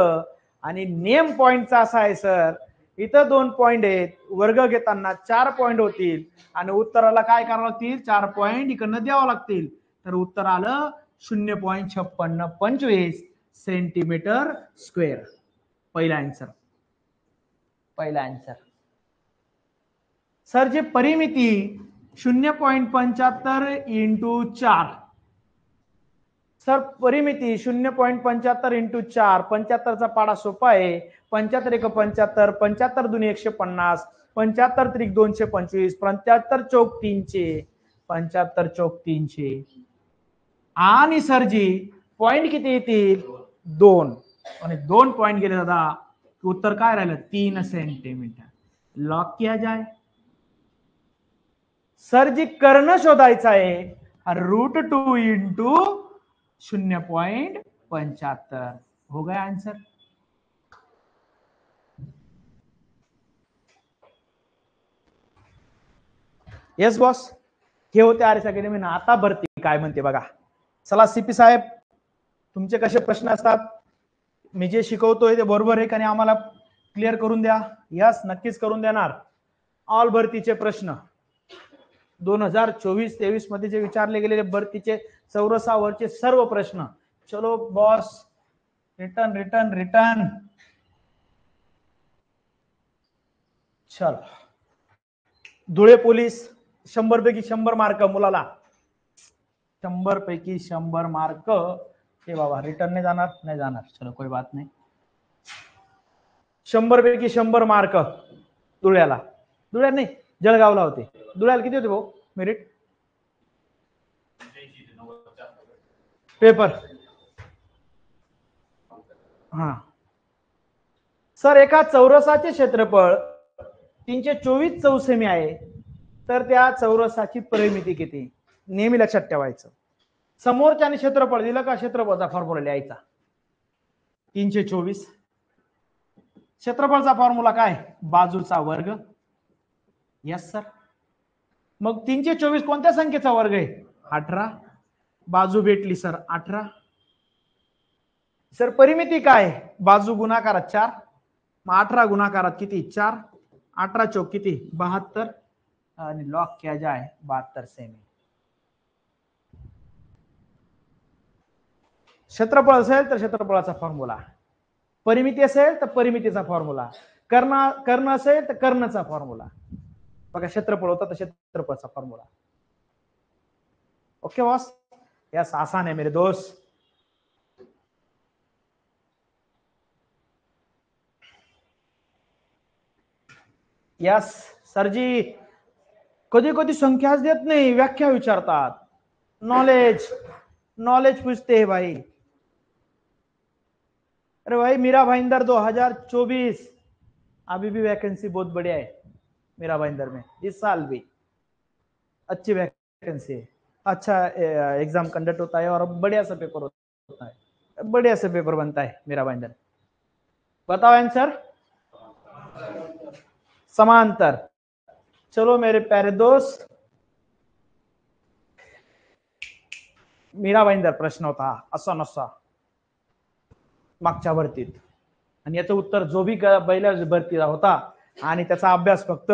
आणि नेम पॉइंटचा असा आहे सर, इथं 2 पॉइंट आहेत, वर्ग घेताना 4 पॉइंट होतील आणि उत्तराला काय करावं लागतील, 4 पॉइंट इकडनं द्यावं लागतील. तर उत्तर आलं 0.5625 सेंटीमीटर स्क्वेअर. पहिला आन्सर. सर जी परिमिती 0.75 इंटू 4, सर परिमिती 0.75 इंटू 4, 75चा पाडा सोपा आहे. 75 एक 75, 75 दुनी 150, 75 त्रिक 225, 75 चौक 300, 75 चौक 300. आणि सरजी पॉइंट किती येतील, 2. आणि 2 पॉइंट गेले दादा, उत्तर काय राहिलं, 3 सेंटीमीटर. लॉक किया जाए. सर जी कर्ण शोधायचा आहे, √2 इंटू 0.75. हो गया आंसर. Yes boss. हे होते आर एस अकॅडमी. आता भरती काय म्हणते बघा. चला सीपी साहेब, तुमचे कसे प्रश्न असतात, मी जे शिकवतोय ते बरोबर आहे का नाही आम्हाला क्लिअर करून द्या. यस, नक्कीच करून देणार. ऑल भरतीचे प्रश्न 2024-23 मध्ये जे विचारले गेलेले भरतीचे चौरसावरचे सर्व प्रश्न. चलो बॉस, रिटर्न. चल, धुळे पोलीस 100 पैकी 100 मार्क मुलाला, 100 पैकी 100 मार्क. हे बाबा रिटर्न नाही जाणार. चलो कोई बात नाही. 100 पैकी 100 मार्क धुळ्याला नाही, जळगावला होते. धुळ्याला किती होते भाऊ मेरिट पेपर? हा सर, एका चौरसाचे क्षेत्रफळ 324 चौसेमी आहे, तर त्या चौरसाची परिमिती किती? नेहमी लक्षात ठेवायचं. समोरच्याने क्षेत्रफळ दिलं का क्षेत्रफळाचा फॉर्म्युला लिहायचा. 324 क्षेत्रफळाचा फॉर्म्युला काय, बाजूचा वर्ग. Yes sir. मग 324 कोणत्या संख्येचा वर्ग आहे, 18. बाजू भेटली सर 18. सर परिमिती काय, बाजू गुणाकारात 4, मग 18 गुणाकारात किती 4, 18 चौक किती 72 आणि लॉक किया जाए 72 सेमी. क्षेत्रफळ असेल तर क्षेत्रफळाचा फॉर्म्युला, परिमिती असेल तर परिमितीचा फॉर्म्युला, कर्ण असेल तर कर्णचा फॉर्म्युला. बघा क्षेत्रफळ होता तर क्षेत्रफळाचा फॉर्म्युला. ओके बॉस, यस आसान है मेरे दोस्त. यस सरजी, कधी कधी संख्याच देत नाही, व्याख्या विचारतात. नॉलेज पूछते हैं भाई. अरे भाई मीरा भाईंदर 2024 अभी भी वैकेंसी बहुत बढ़िया है मीरा भाईंदर में, इस साल भी अच्छी वैकेंसी है. अच्छा एग्जाम कंडक्ट होता है और बढ़िया सा पेपर होता है, बढ़िया से पेपर बनता है मीरा भाईंदर. बताओ आंसर. समांतर. चलो मेरे प्यारे दोस्त, मीरा भाईंदर प्रश्न होता असा नसा मागच्या भरतीत, आणि याचं उत्तर जो भी पहिल्या भरतीला होता आणि त्याचा अभ्यास फक्त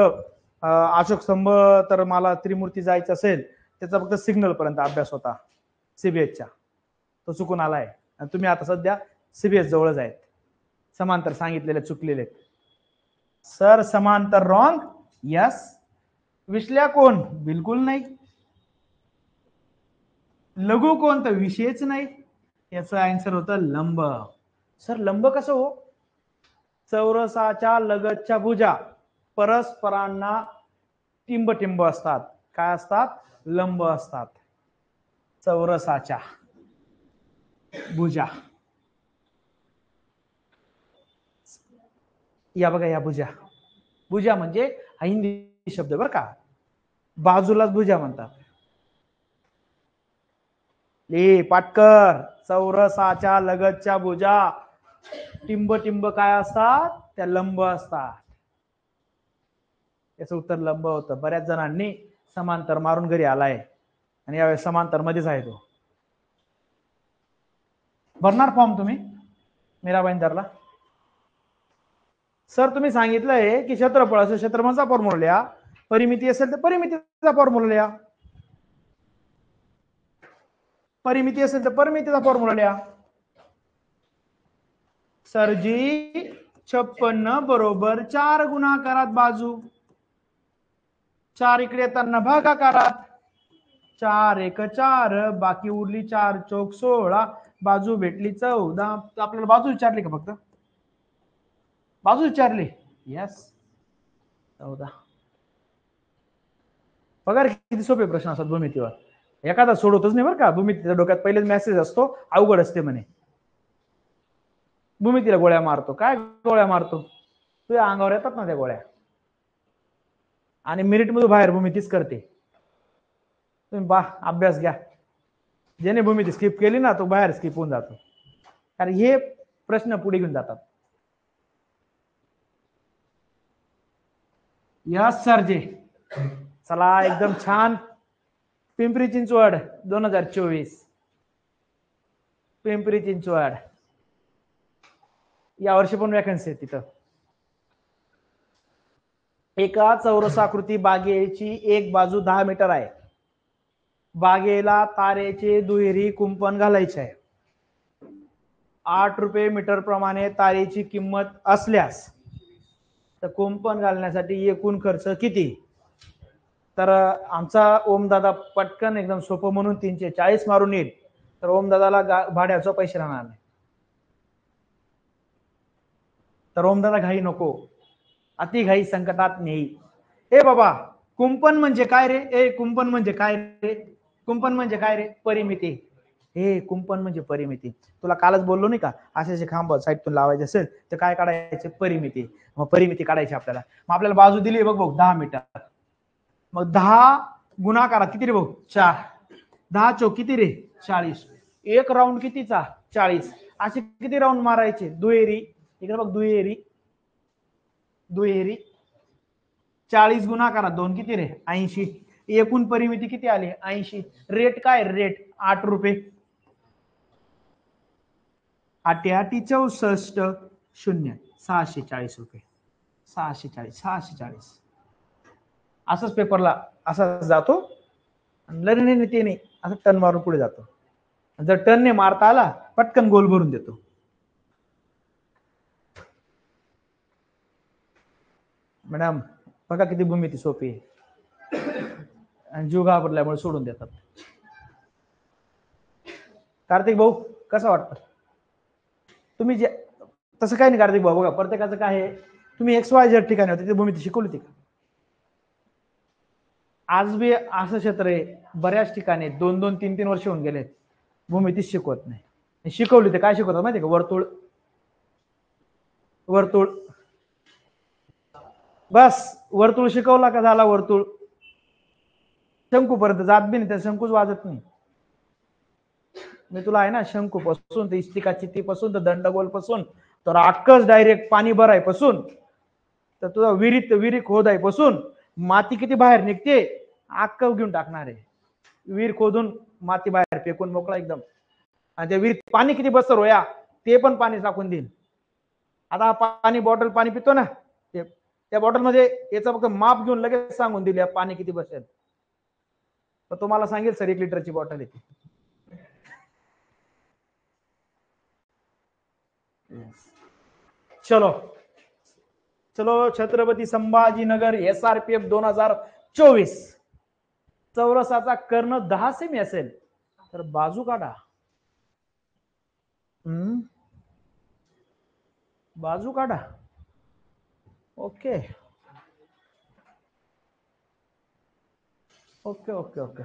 अशोक स्तंभ तर मला त्रिमूर्ती जायचं असेल त्याचा फक्त सिग्नल पर्यंत अभ्यास होता सीबीएसच्या, तो चुकून आलाय. आणि तुम्ही आता सध्या सीबीएस जवळच आहेत. समांतर सांगितलेले चुकलेले सर. समांतर रॉंग. यस. विश्ल्या कोण, बिलकुल नाही. लघु कोण तर विषयच नाही. याचं आन्सर होतं लंब. सर लंब कसं हो, चौरसाच्या लगतच्या भुजा परस्परांना टिंब असतात. काय असतात? लंब असतात. चौरसाच्या भुजा, या बघा, या भुजा. भुजा म्हणजे हा हिंदी शब्द बरं का, बाजूलाच भुजा म्हणतात. पाटकर, चौरसाच्या लगतच्या भुजा टिंब काय असतात? त्या लंब असतात. याचं उत्तर लंब होतं. बऱ्याच जणांनी समांतर मारून घरी आलाय आणि यावेळेस समांतर मध्येच आहे तो. भरणार फॉर्म तुम्ही मीराबाईंदरला? सर तुम्ही सांगितलंय की क्षेत्रफळ असेल क्षेत्रफळाचा फॉर्म्युला लिहा, परिमिती असेल तर परिमितीचा फॉर्म्युला लिहा, परिमिती असेल तर परिमितीचा फॉर्म्युला लिहा. सरजी 56 बरोबर 4 गुणाकारात बाजू, 4 इकडे येताना भागाकारात, 4 एक 4, बाकी उरली 4 चौक 16, बाजू भेटली 14. आपल्याला बाजू विचारली का? फक्त बाजू विचारली. यस, 14. पगार किती सोपे प्रश्न असतात भूमितीवर, एखादा सोडवतच नाही बरं का. भूमितीच्या डोक्यात पहिलेच मेसेज असतो, अवघड असते म्हणे. भूमितीला गोळ्या मारतो. काय गोळ्या मारतो? तुझ्या अंगावर येतात ना त्या गोळ्या, आणि मिनिट मध्ये बाहेर भूमितीच करते. तुम्ही अभ्यास घ्या. ज्याने भूमिती स्किप केली ना तो बाहेर स्किप होऊन जातो, कारण हे प्रश्न पुढे घेऊन जातात. यस सरजी, चला एकदम छान. पिंपरी चिंचवड 2024, पिंपरी चिंचवड या वर्षी पण वॅकन्सी आहे तिथं. एका चौरसाकृती बागेची एक बाजू 10 मीटर आहे. बागेला तारेचे दुहेरी कुंपण घालायचे आहे. 8 रुपये मीटर प्रमाणे तारेची किंमत असल्यास तर कुंपण घालण्यासाठी एकूण खर्च किती? तर आमचा ओमदादा पटकन एकदम सोपं म्हणून 340 मारून येईल, तर ओमदादाला भाड्याचा पैसे राहणार नाही. तर ओमदादा घाई नको, अति घाई संकटात नेई. ए बाबा, कुंपण म्हणजे काय रे? कुंपण म्हणजे काय रे? कुंपण म्हणजे काय रे? परिमिती. कुंपण म्हणजे परिमिती. तुला कालच बोललो नाही का, असे खांब साईडतून लावायचे असेल तर काय काढायचे? परिमिती. मग परिमिती काढायची आपल्याला. मग आपल्याला बाजू दिली बघ 10 मीटर. मग 10 गुणाकारात किती रे भाऊ? 4. 10 चौक किती रे? 40. एक राऊंड कितीचा? 40. असे किती राऊंड मारायचे? दुहेरी. इकडे बघ, दुहेरी दुहेरी. 40 गुणाकारात 2 किती रे? 80. एकूण परिमिती किती आली? 80. रेट काय? रेट 8 रुपये. 8 64 0 640 रुपये. 640. असंच पेपरला असा जातो, लढणे ते नाही, असं टन मारून पुढे जातो. जर टन ने मारता आला पटकन गोल भरून देतो. मॅडम बघा किती भूमिती सोपी आहे, आणि जीव घाबरल्यामुळे सोडून देतात. कार्तिक भाऊ कसं वाटतं? तुम्ही जे तसं काही नाही कार्तिक भाऊ, बघा प्रत्येकाचं काय आहे, तुम्ही XYZ ठिकाणी होते तिथे भूमिती शिकवली होती का? आज बी असं क्षेत्र आहे बऱ्याच ठिकाणी 2-2, 3-3 वर्ष होऊन गेले भूमितीच शिकवत नाही. शिकवली ते काय शिकवतात माहिती का? वर्तुळ. वर्तुळ बस, वर्तुळ शिकवला का झाला वर्तुळ. शंकूपर्यंत जात बी नाही, त्या शंकूच वाजत नाही. मी तुला आहे ना, शंकू पासून तर इष्टिका चित्ती पासून तर दंडगोल पासून तर अक्कच डायरेक्ट पाणी भराय पासून तर तुझा विहिरी खोदाय पासून माती किती बाहेर निघते अक्क घेऊन टाकणार आहे. विहीर खोदून माती बाहेर फेकून मोकळा एकदम, आणि त्या विहिरीत पाणी किती बसतं रोया ते पण पाणी टाकून देईल. आता पाणी बॉटल पाणी पितो ना, त्या बॉटल मध्ये याचं फक्त माप घेऊन लगेच सांगून दिले पाणी किती बसेल. तर तुम्हाला सांगेल सर 1 लिटरची बॉटल येते. चलो छत्रपती संभाजीनगर SRPF 2024. चौरसाचा कर्ण 10 सेमी असेल तर बाजू काढा. बाजू काढा. ओके ओके ओके ओके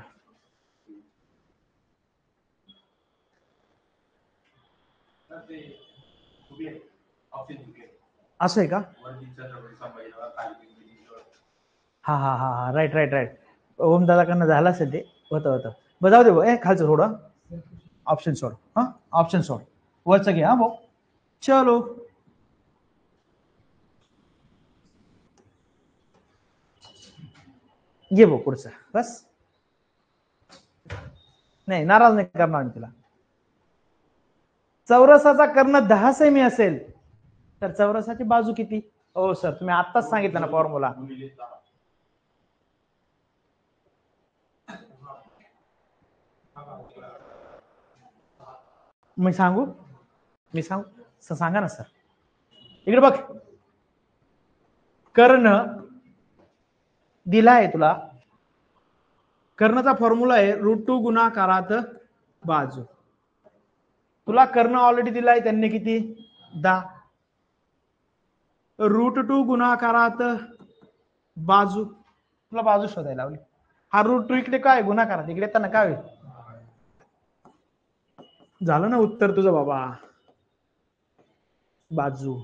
असं आहे का? हा हा हा हा राईट राईट राईट. ओम दादाकडनं झालं असेल ते. होतं होतं. बरं जाऊ दे भाऊ. खालचं थोडं ऑप्शन सोड. हा ऑप्शन सोड. वरचं घे. हा भाऊ. चलो घे भाऊ पुढचं. बस नाही नाराज नाही करणार मी तुला. चौरसाचा कर्ण 10 सेमी असेल तर चौरसाची बाजू किती? हो सर तुम्ही आत्ताच सांगितलं ना फॉर्म्युला. मी सांगू सांगा ना सर. इकडे बघ. कर्ण दिला आहे तुला. कर्णचा फॉर्म्युला आहे √2 गुणाकारात बाजू. तुला कर्ण ऑलरेडी दिलाय त्यांनी किती? 10. √2 गुणाकारात बाजू. तुला बाजू शोधायला लावली. हा √2 इकडे काय गुणाकारात, इकडे येताना काय होईल? झालं ना उत्तर तुझं बाबा. बाजू.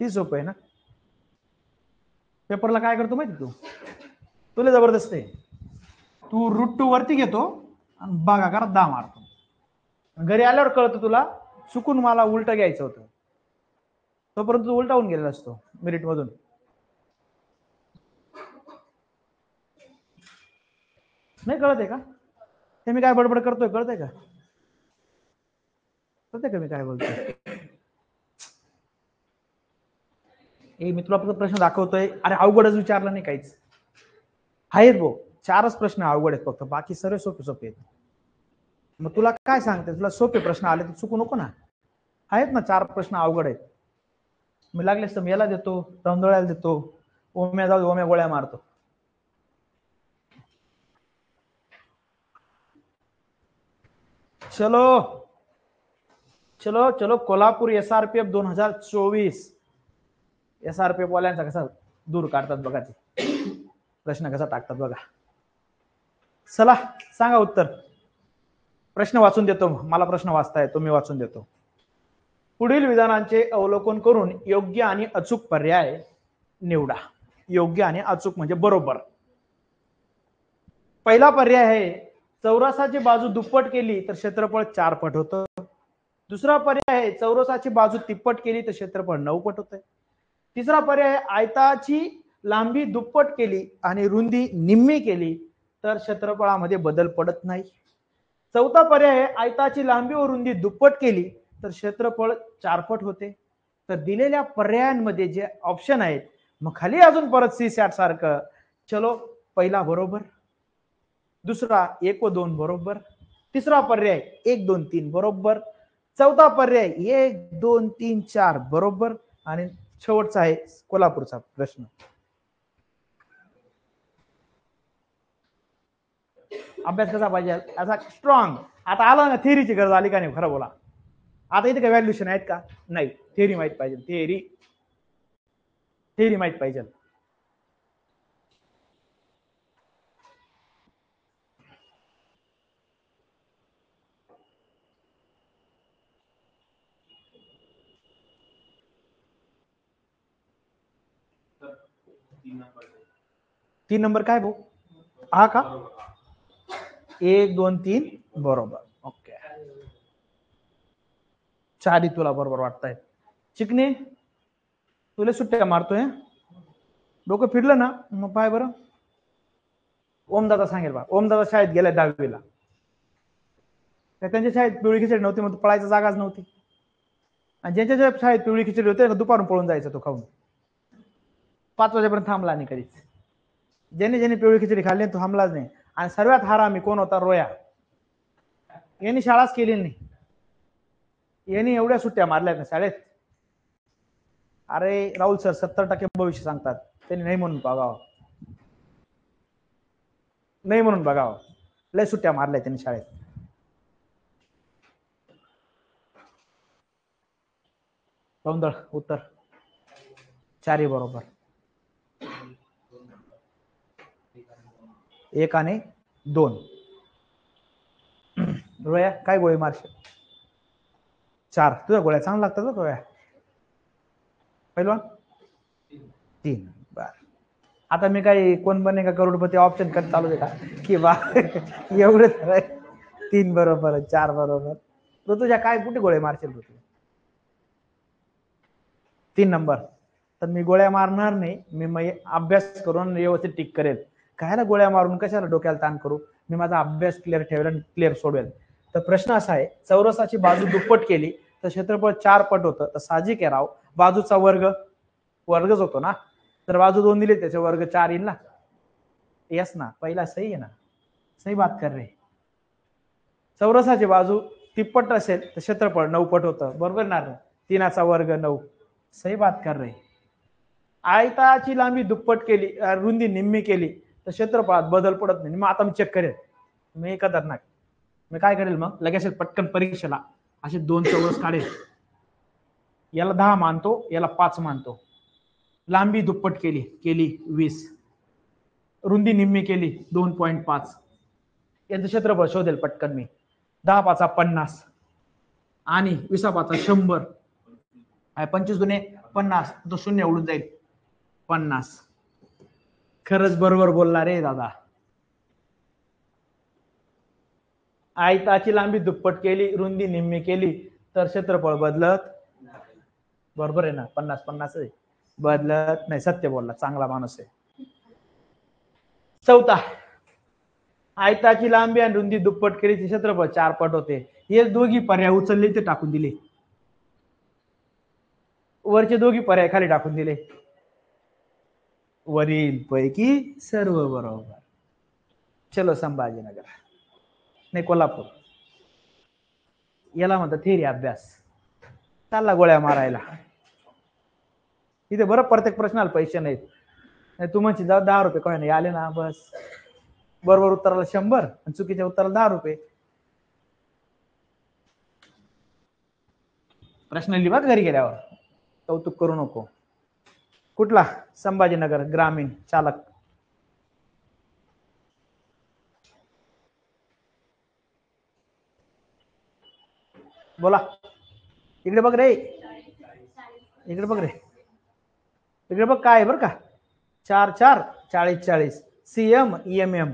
ती सोपं आहे ना. पेपरला काय करतो माहिती तू? तुला जबरदस्त आहे. तू √2 वरती घेतो आणि भागाकारात 10 मारतो. घरी आल्यावर कळतं तुला चुकून मला उलट घ्यायचं होतं. तोपर्यंत तू उलटा होऊन गेलेला असतो मेरिट मधून. नाही कळत आहे का? हे मी काय बडबड करतोय कळतंय का? कळतंय का मी काय बोलतोय? मी तुला फक्त प्रश्न दाखवतोय. अरे अवघडच विचारला नाही काहीच. आहेत भाऊ 4च प्रश्न अवघड आहेत फक्त, बाकी सर्व सोपे सोपे आहेत. मग तुला काय सांगते, तुला सोपे प्रश्न आले तर चुकू नको ना. आहेत ना 4 प्रश्न अवघड आहेत. मी लागलेस तर मी याला देतो, तांदळाला देतो, ओम्या जाऊ ओम्या गोळ्या मारतो. चलो चलो चलो. कोल्हापूर SRPF 2024. SRPF वाल्यांचा कसा दूर काढतात बघा ते. प्रश्न कसा टाकतात बघा. चला सांगा उत्तर. प्रश्न वाचून देतो. मला प्रश्न वाचता येतो, मी वाचून देतो. पुढील विधानांचे अवलोकन करून योग्य आणि अचूक पर्याय निवडा. योग्य आणि अचूक म्हणजे बरोबर. पहिला पर्याय आहे चौरसाची बाजू दुप्पट केली तर क्षेत्रफळ 4 पट होतं. दुसरा पर्याय आहे चौरसाची बाजू तिप्पट केली तर क्षेत्रफळ 9 पट होतं. तिसरा पर्याय आहे आयताची लांबी दुप्पट केली आणि रुंदी निम्मी केली तर क्षेत्रफळामध्ये बदल पडत नाही. चौथा पर्याय आहे आयताची लांबी व रुंदी दुप्पट केली तर क्षेत्रफळ 4 पट होते. तर दिलेल्या पर्यायांमध्ये जे ऑप्शन आहेत, मग खाली अजून परत C-SAT सारखं. चलो पहिला बरोबर, दुसरा 1 व 2 बरोबर, तिसरा पर्याय 1 2 3 बरोबर, चौथा पर्याय 1 2 3 4 बरोबर आणि शेवटचा आहे कोल्हापूरचा प्रश्न. अभ्यास कसा पाहिजे असा स्ट्रॉंग. आता आला ना थिअरीची गरज आली का नाही? खरं बोला. आता इथे काय व्हॅल्युएशन आहेत का? नाही. थिअरी माहित पाहिजे. थिअरी माहित पाहिजे. तीन नंबर काय भाऊ? हा का? 1 2 3 बरोबर. ओके. 4 तुला बरोबर वाटतंय. चिकनी तुला सुट्ट्या मारतोय. डोकं फिरलं ना मग पाय बरं. ओमदादा सांगेल बा. ओमदादा शाळेत गेलाय 10वीला. त्यांच्या शाळेत पिवळी खिचडी नव्हती, मग पळायची जागाच नव्हती. आणि ज्यांच्या शाळेत पिवळी खिचडी होते दुपारून पळून जायचा तो खाऊन. 5 वाजेपर्यंत थांबला नाही कधीच. ज्यांनी ज्यांनी पिवळी खिचडी खाल्ली तो थांबलाच नाही. आणि सर्वात हरामी कोण होता? रोया. यांनी शाळाच केली नाही. यांनी एवढ्या सुट्ट्या मारल्या ना शाळेत. अरे राहुल सर 70% भविष्य सांगतात. त्यांनी नाही म्हणून बघावं. नाही म्हणून बघावं. लय सुट्ट्या मारल्या त्यांनी शाळेत. सौंदळ उत्तर 4 बरोबर. 1 आणि 2. रोया काय गोळी मारशील? 4. तुझ्या गोळ्या चांगल्या लागतात ना रोया. पहिलवान 3. बर. आता मी काही कोण बनेगा करोडपती ऑप्शन करत चालू दे का की बा एवढे 3 बरोबर 4 बरोबर. तू तुझ्या काय कुठे गोळ्या मारशील तू? 3 नंबर. तर मी गोळ्या मारणार नाही. मी अभ्यास करून व्यवस्थित टिक करेल. कायला गोळ्या मारून कशाला डोक्याला ताण करू? मी माझा अभ्यास क्लिअर ठेवेल आणि क्लिअर सोडवेल. तर प्रश्न असा आहे, चौरसाची बाजू दुप्पट केली तर क्षेत्रफळ 4 पट होतं. तर साहजिक आहे राव, बाजूचा वर्गच होतो ना. तर बाजू 2 दिली त्याचे वर्ग 4 येईल ना. यस ना, पहिला सही आहे ना. सही बात कर रे. चौरसाची बाजू तिप्पट असेल तर क्षेत्रफळ 9 पट होतं. बरोबर ना. 3चा वर्ग 9. सही बात कर रे. आयताची लांबी दुप्पट केली, रुंदी निम्मी केली तर क्षेत्रफळात बदल पडत नाही. मग आता मी चेक करेल. मी खतरनाक. मी काय करेल मग लगेच पटकन परीक्षेला असे 2 चौरस काढेल. याला 10 मानतो, याला 5 मानतो. लांबी दुप्पट केली 20. रुंदी निम्मी केली 2.5. याचं क्षेत्रफळ शोधेल पटकन मी. 10 5 50 आणि 20 5 100. 25 दुने 50. तो 0 उडून जाईल. 50. खरंच बरोबर बोलला रे दादा. आयताची लांबी दुप्पट केली, रुंदी निम्मी केली तर क्षेत्रफळ बदलत. बरोबर आहे ना. 50 50 आहे. बदलत नाही. सत्य बोलला. चांगला माणूस आहे. 4था. आयताची लांबी आणि रुंदी दुप्पट केली तर क्षेत्रफळ 4 पट होते. हे दोघी पर्याय उचलले ते टाकून दिले. वरचे दोघी पर्याय खाली टाकून दिले. वरील पैकी सर्व बरोबर. चलो संभाजीनगर नाही कोल्हापूर. याला म्हणतात थेरी अभ्यास. चालला गोळ्या मारायला. इथे बरं प्रत्येक प्रश्नाला पैसे नाहीत. तू म्हणशील 10 रुपये काय नाही आले ना बस. बरोबर उत्तराला 100 आणि चुकीच्या उत्तराला 10 रुपये. प्रश्न लिहा घरी गेल्यावर. कौतुक करू नको. कुठला? संभाजीनगर ग्रामीण. चालक बोला. इकडे बघ रे. इकडे बघ रे. इकडे बघ काय आहे बरं का. 4 4 40 40. CM EMM.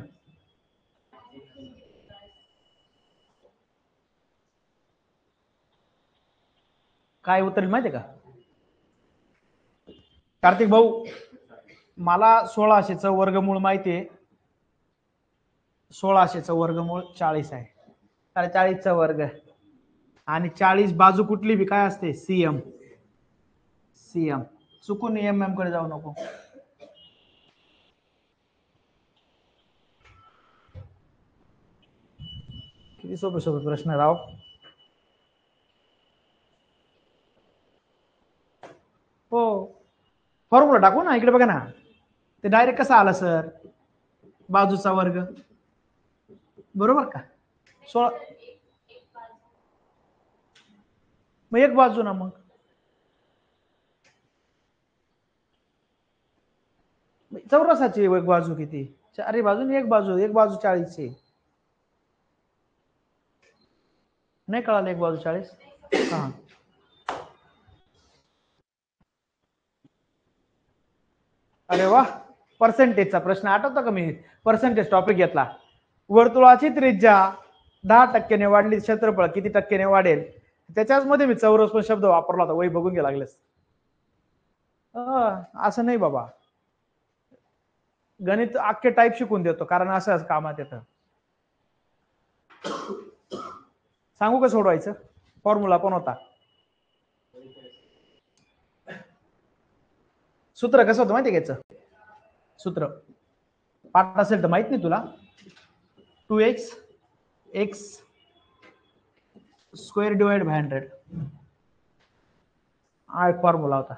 काय उत्तर माहितीये का कार्तिक भाऊ? मला 1600चं वर्गमूळ माहितीये. 1600चं वर्गमूळ 40 आहे. 40चा वर्ग आणि 40 बाजू कुठली बी काय असते? CM. चुकून EMM कडे जाऊ नको. किती सोपे सोपे प्रश्न राव. हो फॉर्म्युला टाकू ना. इकडे बघा ना. ते डायरेक्ट कसं आलं सर? बाजूचा वर्ग बरोबर का. 16 मग एक बाजू ना. मग चौरसाची एक बाजू किती? 4 बाजू एक बाजू. एक बाजू 40 ची. नाही कळालं. एक बाजू 40. हा अरे वा. पर्सेंटेजचा प्रश्न आठवतो का? मी पर्सेंटेज टॉपिक घेतला. वर्तुळाची त्रिज्या 10% वाढली, क्षेत्रफळ किती टक्क्याने वाढेल? त्याच्याच मध्ये मी चौरस पण शब्द वापरला होता. वही बघून घ्या लागलेस. असं नाही बाबा. गणित अख्खे टाईप शिकून देतो कारण असं कामात येतं. सांगू का सोडवायचं? फॉर्म्युला पण होता. सूत्र कसं होतं माहिती घ्यायचं? सूत्र पाठ असेल तर माहित नाही तुला. 2x x square divide by 100 हा एक फॉर्म्युला होता.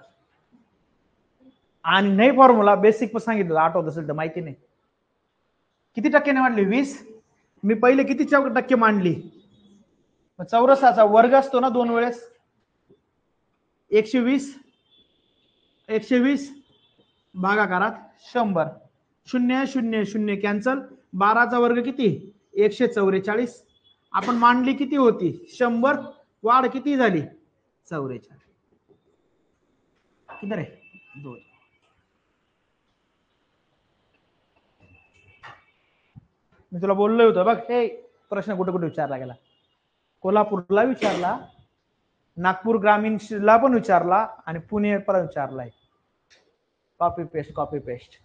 आणि नाही फॉर्म्युला बेसिक पण सांगितलं आठवत असेल तर. माहिती नाही किती टक्क्याने वाढली? 20. मी पहिले किती टक्के मांडली? चौरसाचा वर्ग असतो ना 2 वेळेस. 120 120 भागाकारात 100 0 0 0 कॅन्सल 12चा वर्ग किती 144 आपण मांडली किती होती 100 वाढ किती झाली 44 किती रे 2 मी तुला बोललो होतो बघ हे प्रश्न कुठे कुठे विचारला गेला कोल्हापूरला विचारला नागपूर ग्रामीणला पण विचारला आणि पुणे पण विचारलाय कॉपी पेस्ट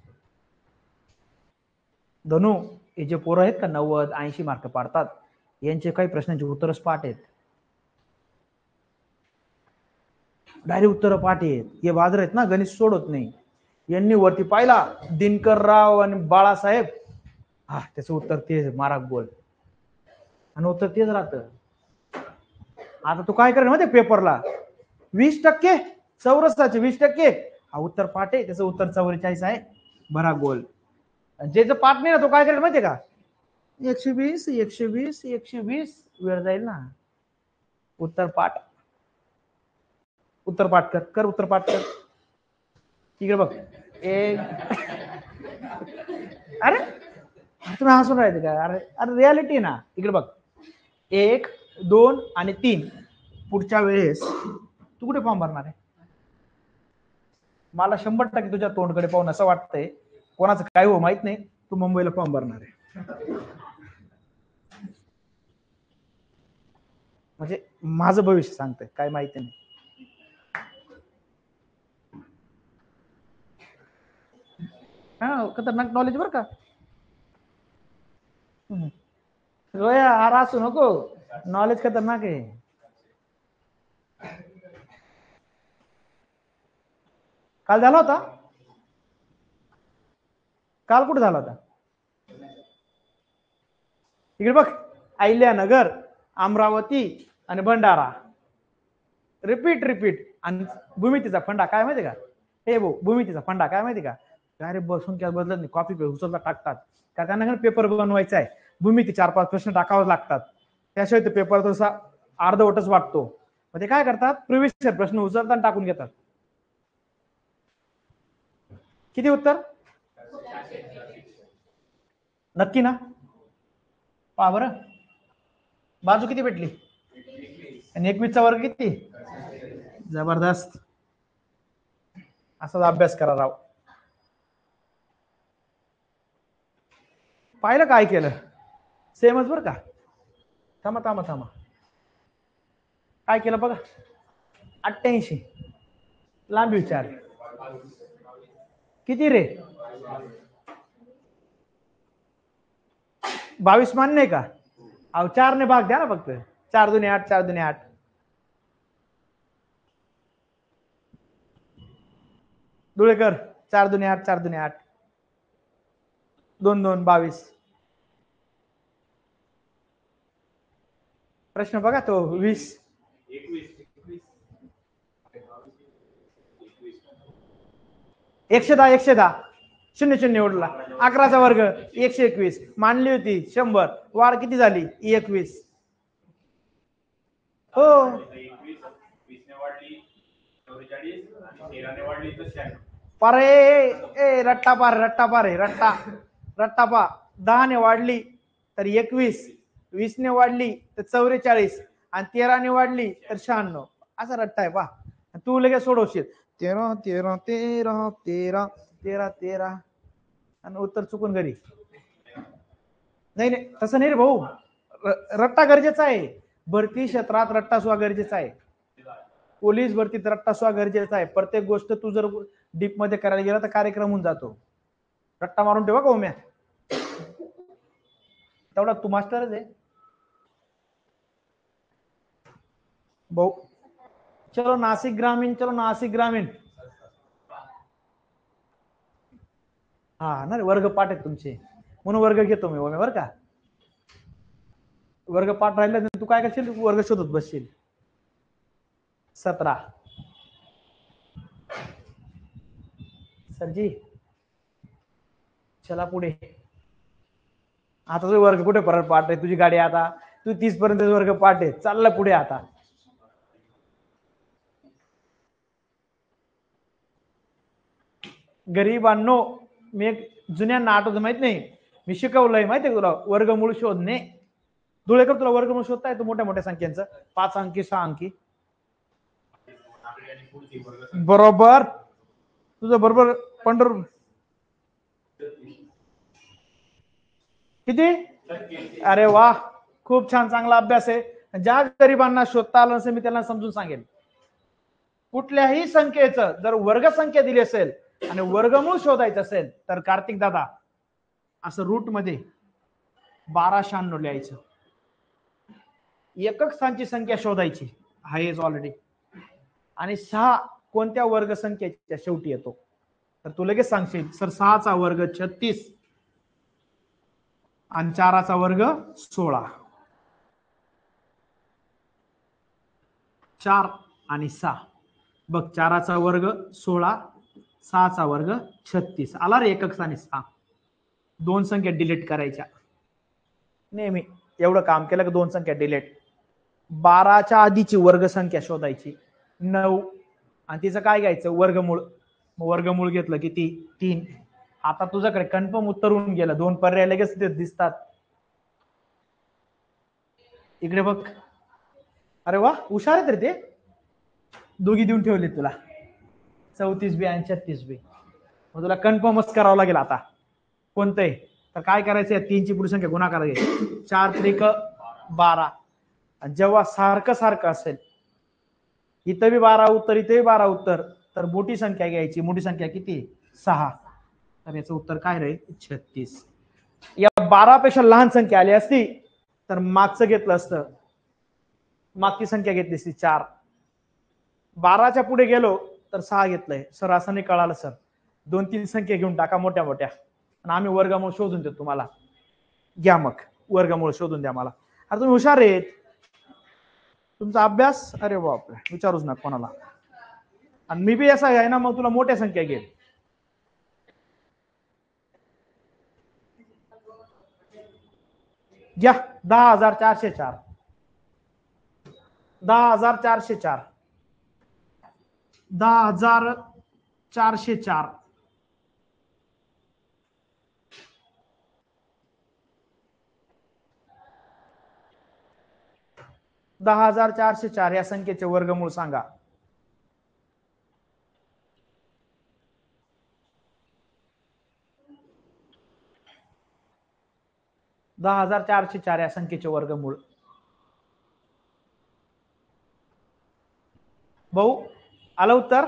धनु हे जे पोरं आहेत का 90-80 मार्क पाडतात यांचे काही प्रश्नांची उत्तरच पाठ आहेत डायरेक्ट उत्तर पाठ आहेत हे बाजार आहेत ना गणित सोडत नाही यांनी वरती पाहिला दिनकरराव आणि बाळासाहेब हा त्याचं उत्तर तेच मारा बोल आणि उत्तर तेच राहतं आता तू काय करेल माहिती पेपरला 20% चौरसाचे 20% हा उत्तर पाठ आहे त्याचं उत्तर 44 आहे भरा गोल ज्याचं पाठ नाही ना तो काय करेल माहितीये का 120 वेळ जाईल ना उत्तर पाठ कर उत्तर पाठ कर इकडे बघ एक अरे तुम्ही हसून राहायचं का अरे अरे रियालिटी ना इकडे बघ 1 2 आणि 3 पुढच्या वेळेस तू कुठे फॉर्म भरणार आहे मला 100% तुझ्या तोंडकडे पाहून असं वाटतंय कोणाचं काय हो माहित नाही तू मुंबईला फॉर्म भरणार आहे म्हणजे माझं भविष्य सांगतंय काय माहिती नाही हा खतरनाक नॉलेज बर का रोया हार असू नको नॉलेज खतरनाक आहे काल झाला होता काल कुठे झाला होता इकडे बघ अहिल्यानगर अमरावती आणि भंडारा रिपीट आणि भूमितीचा फंडा काय माहिती का हे भाऊ भूमितीचा फंडा काय माहिती का अरे बसून काय बदलत नाही कॉपी पे उचलता टाकतात का त्यांना पेपर बनवायचा आहे भूमिती 4-5 प्रश्न टाकावे लागतात त्याशिवाय ते पेपर थोडासा अर्धवटच वाटतो मग ते काय करतात प्रिव्हियस प्रश्न उचलतात टाकून घेतात किती उत्तर नक्की ना पहा बरं बाजू किती भेटली आणि 21चा वर्ग किती जबरदस्त असाच अभ्यास करा राव पाहिलं काय केलं सेमच बरं का थांबा काय केलं बघा 88 लांबी विचार किती रे 22 मान्य आहे का अहो 4 ने भाग द्या ना फक्त 4 दुने 8 4 दुने 8 धुळेकर 4 दुने 8 4 दुने 8 2 2 22 प्रश्न बघा तो 20 110 0 0 उडला 11चा वर्ग 121 मानली होती 100 वाढ किती झाली 21 हो 'पारे ए रट्टा पा 10 ने वाढली तर 21 20 ने वाढली तर 44 आणि 13 ने वाढली तर 96 असा रट्टा आहे पा तू लगेच सोडवशील 13 आणि उत्तर चुकून घरी नाही तसं नाही रे भाऊ रट्टा गरजेचा आहे भरती क्षेत्रात रट्टा सुद्धा गरजेचा आहे पोलीस भरतीत रट्टा सुद्धा गरजेचा आहे प्रत्येक गोष्ट तू जर डीप मध्ये करायला गेला तर कार्यक्रम होऊन जातो रट्टा मारून ठेवा का ओम्या तेवढा तू मास्टरच आहे भाऊ चलो नासिक ग्रामीण हा ना रे वर्ग पाठ आहेत तुमचे म्हणून वर्ग घेतो मी ओम्या बरं का वर्ग पाठ राहिला तू काय करशील वर्ग शोधत बसशील 17 सरजी चला पुढे आता तुझे वर्ग कुठे परत पाठ आहे तुझी गाडी आता तू 30 पर्यंत वर्ग पाठ आहे चालला पुढे आता गरीबांनो, मी एक जुन्यांना आठवतं माहित नाही, मी शिकवलंय माहितीये तुला वर्गमूळ शोधणे. धुळेकर तुला वर्गमूळ शोधता येतो मोठ्या मोठ्या संख्यांचं, 5 अंकी 6 अंकी. बरोबर, तुझं बरोबर. पंढर किती? अरे वा, खूप छान, चांगला अभ्यास आहे. ज्या गरिबांना शोधता आलं नसेल मी त्यांना समजून सांगेन, कुठल्याही संख्येचं जर वर्गसंख्या दिली असेल आणि वर्गमूळ शोधायचं असेल तर कार्तिक दादा असं रूट मध्ये 1296 लिहायचं. एकक स्थानची संख्या शोधायची, हायेज ऑलरेडी, आणि 6 कोणत्या वर्गसंख्येच्या शेवटी येतो तर तू लगेच सांगशील सर 6 चा वर्ग 36 आणि 4 चा वर्ग 16. 4 आणि 6 बघ, 4 चा वर्ग 16, 6 चा वर्ग 36. आला रे एकक स्थानी 6. 2 संख्या डिलीट करायच्या. नेहमी एवढं काम केलं की 2 संख्या डिलीट. 12च्या आधीची वर्गसंख्या शोधायची 9 आणि तिचं काय घ्यायचं वर्गमूळ. मग वर्गमूळ घेतलं किती 3. आता तुझ्याकडे कन्फर्म उत्तर होऊन गेलं, 2 पर्याय लगेच दिसतात. इकडे बघ, अरे वा हुशार आहे तर ते, दोघी देऊन ठेवले तुला 34B आणि 36B. मग तुला कन्फर्मच करावं लागेल आता कोणतं आहे. तर काय करायचं, 3 ची पुढची संख्या गुणाकार घ्यायची, 4 त्रिक 12. जेव्हा सारखं सारखं असेल, इथं बी 12 उत्तर इथे 12 उत्तर, तर मोठी संख्या घ्यायची. मोठी संख्या किती 6, तर याचं उत्तर काय राहील 36. या 12 पेक्षा लहान संख्या आली असती तर मागचं घेतलं असतं, मागची संख्या घेतली असती 4. 12च्या पुढे गेलो तर 6 घेतलंय. सर असं नाही कळालं सर, 2-3 संख्या घेऊन टाका मोठ्या मोठ्या आणि आम्ही वर्गमूळ शोधून देतो तुम्हाला. घ्या मग वर्गमूळ शोधून द्या मला. अरे तुम्ही हुशार आहेत, तुमचा अभ्यास अरे बापरे विचारूच ना कोणाला. आणि मी बी असा आहे ना, मग तुला मोठ्या संख्या घेईल. घ्या 10,404. 10,404. 10,404. 10,404 या संख्येचे वर्गमूळ सांगा. दहा 10,404 या संख्येचे वर्गमूळ. भाऊ आलं उत्तर?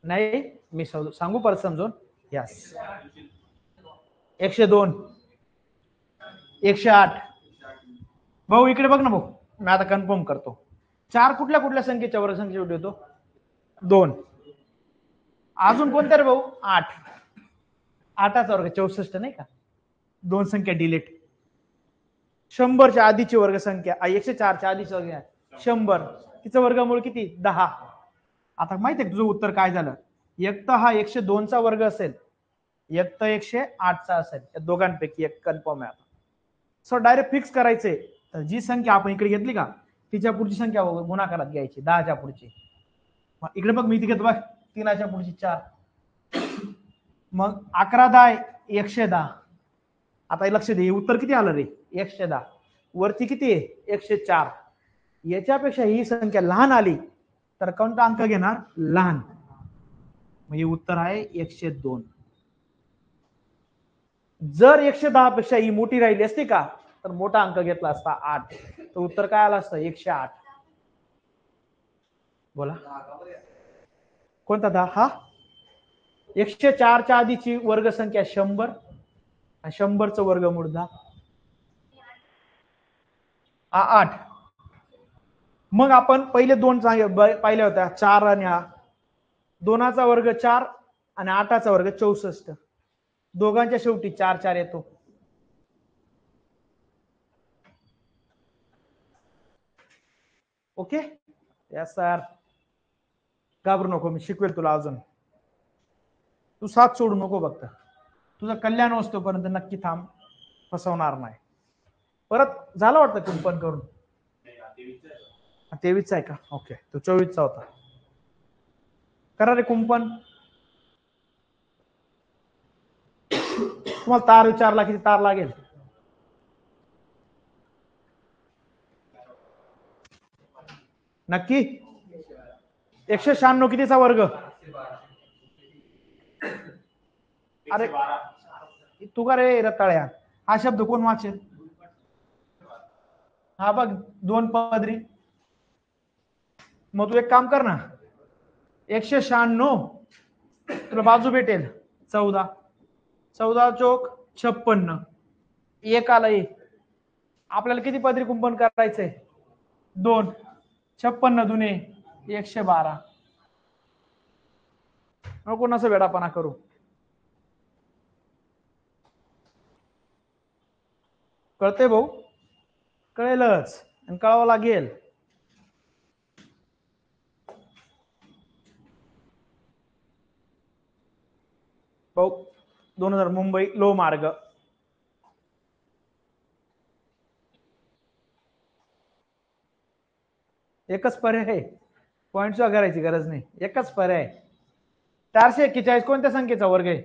नाही मी सांगू परत समजून. यस 102, 108. भाऊ इकडे बघ ना भाऊ, मी आता कन्फर्म करतो. 4 कुठल्या कुठल्या संख्येच्या वर्गसंख्या शेवटी होतो 2. अजून कोणत्या रे भाऊ 8. 8चा वर्ग 64 नाही का. 2 संख्या डिलीट. 100च्या आधीची वर्गसंख्या 104च्या आधीची वर्ग 100, तिचं वर्गमूळ किती 10. आता माहिती आहे तुझं उत्तर काय झालं. एक तर हा 102चा वर्ग असेल, एक तर 108चा असेल, या दोघांपैकी एक कन्फर्म आहे. आता सो डायरेक्ट फिक्स करायचंय, तर जी संख्या आपण इकडे घेतली का तिच्या पुढची संख्या गुणाकारात घ्यायची 10च्या पुढची. मग इकडे बघ मी ती घेतो बघ 3च्या पुढची 4. मग 11 10 110. आता लक्ष दे, उत्तर किती आलं रे 110. वरती किती आहे 104. याच्यापेक्षा ही संख्या लहान आली तर कोणता अंक घेणार लहान. म्हणजे उत्तर आहे 102. जर 110 पेक्षा ही मोठी राहिली असती का तर मोठा अंक घेतला असता 8, तर उत्तर काय आलं असतं 108. बोला कोणता 10? हा 104च्या आधीची वर्गसंख्या 100 आणि 100चं वर्गमूळ 10. 8. मग आपण पहिले 2 पाहिल्या होत्या 4 आणि 2चा वर्ग 4 आणि 8चा वर्ग 64. दोघांच्या शेवटी 4 4 येतो. ओके यस सर, घाबरू नको, मी शिकवेल तुला अजून. तू साथ सोडू नको, फक्त तुझं कल्याण असतोपर्यंत नक्की थांब, फसवणार नाही. परत झालं वाटतं कुंपण करून 23चा आहे का. ओके तो 24चा होता. करा रे कुंपण. तुम्हाला तार विचारला किती तार लागेल? नक्की? 196 कितीचा वर्ग? अरे 112. तू का रे रताळ्या, हा शब्द कोण वाचेल? हा बघ 2 पदरी. मग तू एक काम कर ना, 196 तुला बाजू भेटेल 14, 14 चोक 56, एक आला एक. आपल्याला किती पदरी कुंपण करायचंय? 2. 56 दुने 112. नको नसं वेडापणा करू. कळते भाऊ? कळेलच आणि कळावं लागेल. भाऊ 2000 मुंबई लो मार्ग. एकच पर्याय आहे, पॉइंट करायची गरज नाही, एकच पर्याय. 441 कोणत्या संख्येचा वर्ग आहे?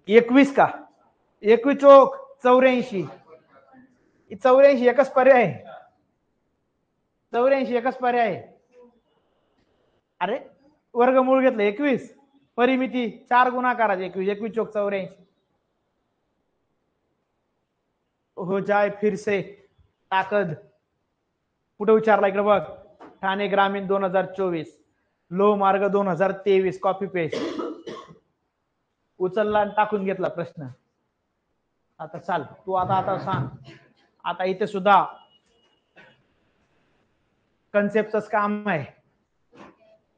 21 का? 21 चोक 84. 84 एकच पर्याय आहे. 84 एकच पर्याय आहे. अरे वर्गमूळ घेतलं 21, परिमिती 4 गुणाकारात 21, 21 चोक 84. हो जाय फिर से ताकद. कुठे विचारला? इकडे बघ, ठाणे ग्रामीण 2024, लो मार्ग 2023, कॉपी पेस्ट. उचलला आणि टाकून घेतला प्रश्न. आता चाल तू आता सांग. आता इथे सुद्धा कन्सेप्टच काम आहे.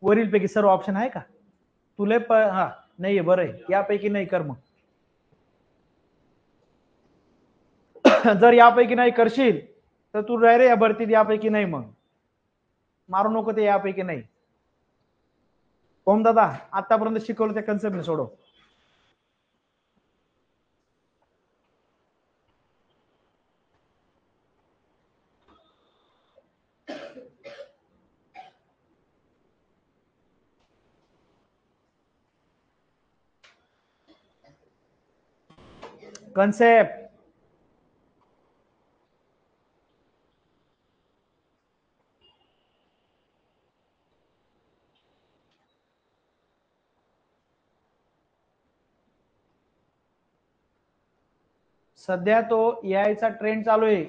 वरील पैकी सर्व ऑप्शन आहे का तुले? हा नाहीये, बरं आहे, यापैकी नाही कर. मग जर यापैकी नाही करशील तर तू राह रे या भरतीत, यापैकी नाही. मग मारू नको ते यापैकी नाही. ओम दादा आतापर्यंत शिकवलं त्या कन्सेप्ट सोडव. कन्सेप्ट सध्या तो यायचा ट्रेंड चालू आहे.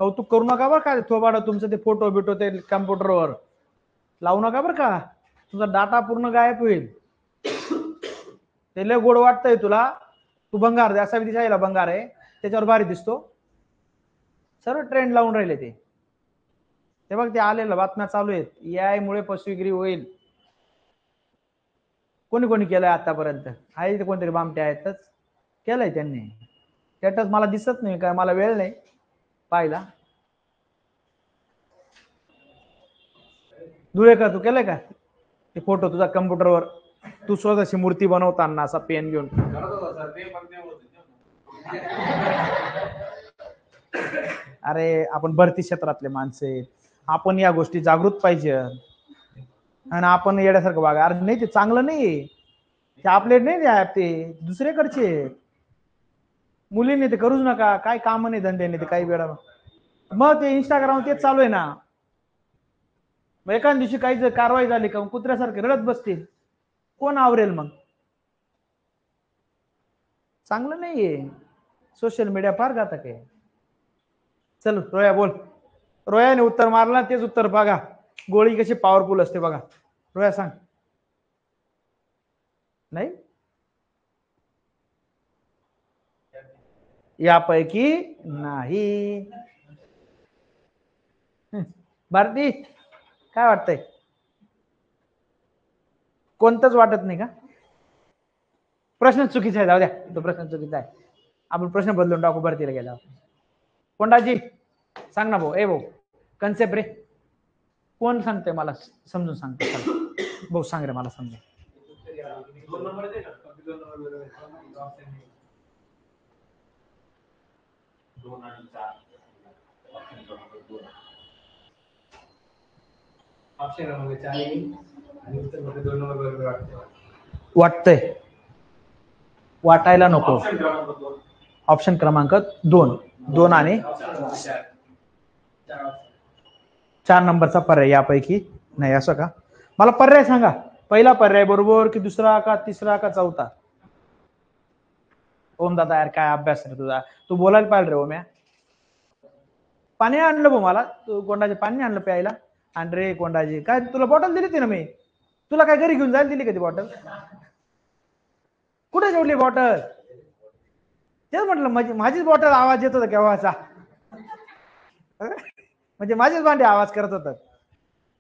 कौतुक करू नका बरं का, थोबाड तुमचं ते फोटो बिटो ते कम्प्युटरवर लावू नका बरं का, तुझा डाटा पूर्ण गायब होईल. ते लय गोड वाटतंय तुला, तू भंगार असा विधीशाहीला भंगार आहे, त्याच्यावर भारी दिसतो. सर्व ट्रेंड लावून राहिले ते बघ, ते आलेलं बातम्या चालू आहेत, एआय मुळे फसवेगिरी होईल. कोणी कोणी केलंय आतापर्यंत? आहे ते कोणतरी बामटे आहेतच, केलंय त्यांनी. स्टेटस मला दिसत नाही काय, मला वेळ नाही पाहिला. धुळेकर तू केलंय का ते फोटो तुझा कम्प्युटरवर? तू स्वतःची मूर्ती बनवताना असा पेन घेऊन? अरे आपण भरती क्षेत्रातले माणसे, आपण या गोष्टी जागृत पाहिजे. आणि आपण येण्यासारखं वागा. अरे नाही, ते चांगलं नाही, ते आपले नाही, ते दुसरेकडचे. मुलींनी ते करूच नका, काय काम नाही धंद्याने ते काही वेळा. मग ते इंस्टाग्राम तेच चालू आहे ना. मग एखाद दिवशी काही जर कारवाई झाली का कुत्र्यासारखे रडत बसतील, कोण आवरेल? मग चांगलं नाहीये. सोशल मीडिया फार घातक आहे. चल रोया बोल. रोयाने उत्तर मारला, तेच उत्तर बघा, गोळी कशी पॉवरफुल असते बघा. रोया सांग. नाही, यापैकी नाही. भारती काय वाटतंय? कोणतंच वाटत नाही का? प्रश्न चुकीचा आहे, जाऊ द्या, तो प्रश्न चुकीचा आहे. आपण प्रश्न बदलून टाकू भरतीला गेला. कोंडाजी सांग ना भाऊ. ए भाऊ कन्सेप्ट रे, कोण सांगते मला समजून सांगते? भाऊ सांग रे मला समजून. 2 नंबर दे ना. 2 आणि 4 ऑप्शन मध्ये 4 येईल आणि उत्तर मध्ये 2 नंबर बरोबर वाटतंय. वाटायला नको. ऑप्शन क्रमांक 2. ऑप्शन क्रमांक 2. 2 आणि 4 नंबरचा पर्याय यापैकी नाही असं का? मला पर्याय सांगा. पहिला पर्याय बरोबर की दुसरा का तिसरा का चौथा? ओम दादा यार काय अभ्यास रे तुझा, तू बोलायला पाहिजे रे ओम्या. पाणी आणलं भाऊ मला, तू कोंडाचे पाणी आणलं प्यायला. आणि रे कोंडाजी काय तुला बॉटल दिली ती ना मी, तुला काय घरी घेऊन जायला दिली का ती बॉटल? कुठे ठेवली बॉटल? तेच म्हटलं माझीच बॉटल आवाज येत होता केव्हाचा. म्हणजे माझेच भांडे आवाज करत होतात.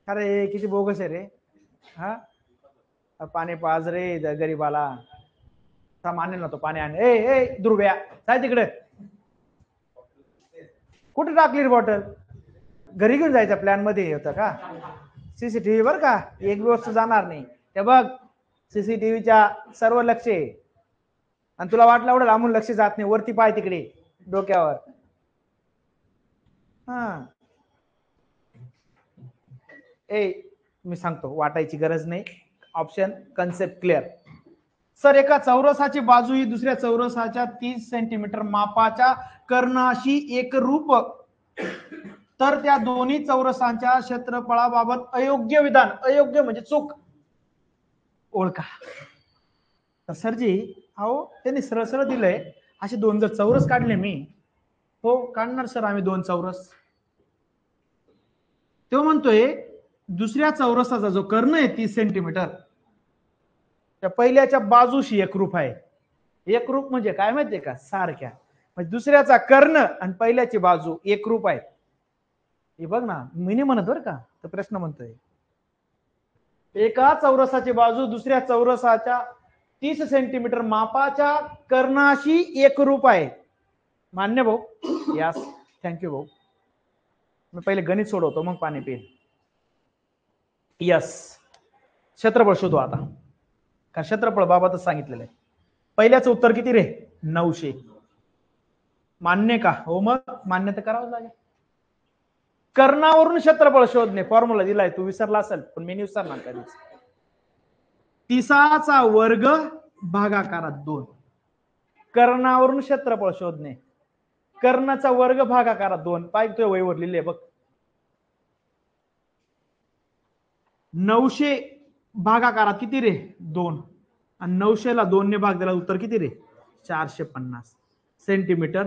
अरे किती बोगस आहे रे. हा पाणी पाज रे गरीबाला. मान्य नव्हतं पाणी आण. ए दुर्व्या काय तिकडे कुठे टाकली रे बॉटल? घरी घेऊन जायच्या प्लॅन मध्ये होतं का? सीसीटीव्ही बर का, एक दिवस जाणार नाही ते बघ. सीसीटीव्हीच्या सर्व लक्ष आहे. आणि तुला वाटलं एवढं लांबून लक्ष जात नाही, वरती पाय तिकडे डोक्यावर. हा मी सांगतो, वाटायची गरज नाही. Option concept clear. सर एका चौरसाची बाजू ही दुसऱ्या चौरसाच्या 30 सेंटीमीटर मापाच्या कर्णाशी एकरूप, तर त्या दोन्ही चौरसांच्या क्षेत्रफळाबाबत अयोग्य विधान, अयोग्य म्हणजे चूक, ओळखा. तर सरजी अहो त्यांनी सरळ सरळ दिलंय. असे 2 जर चौरस काढले मी, हो काढणार सर आम्ही 2 चौरस. तो म्हणतोय दुसऱ्या चौरसाचा जो कर्ण आहे 30 सेंटीमीटर, त्या पहिल्याच्या बाजूशी एकरूप आहे. एकरूप म्हणजे काय माहितीये का? सारख्या. म्हणजे दुसऱ्याचा कर्ण आणि पहिल्याची बाजू एकरूप आहे. हे बघ ना, मी नाही म्हणत बरं का, तर प्रश्न म्हणतोय एका चौरसाची बाजू दुसऱ्या चौरसाच्या 30 सेंटीमीटर मापाच्या कर्णाशी एकरूप आहे. मान्य भाऊ? यास, थँक्यू भाऊ. मी पहिले गणित सोडवतो मग पाणी पिईल. यस. क्षेत्रफळ शोधू आता, कारण क्षेत्रफळ बाबतच सांगितलेलं आहे. पहिल्याचं उत्तर किती रे? 900. मान्य का? हो मग मान्य तर करावं लागेल. कर्णावरून क्षेत्रफळ शोधणे फॉर्म्युला दिलाय, तू विसरला असेल पण मी नाही विसरणार कधीच. 30चा वर्ग भागाकारात 2. कर्णावरून क्षेत्रफळ शोधणे, कर्णाचा वर्ग भागाकारात 2. पाहिजे तुझ्या वहीवर लिहिले बघ. 900 भागाकारात किती रे? 2. आणि 900 ला 2 ने भाग दिला, उत्तर किती रे? 450 सेंटीमीटर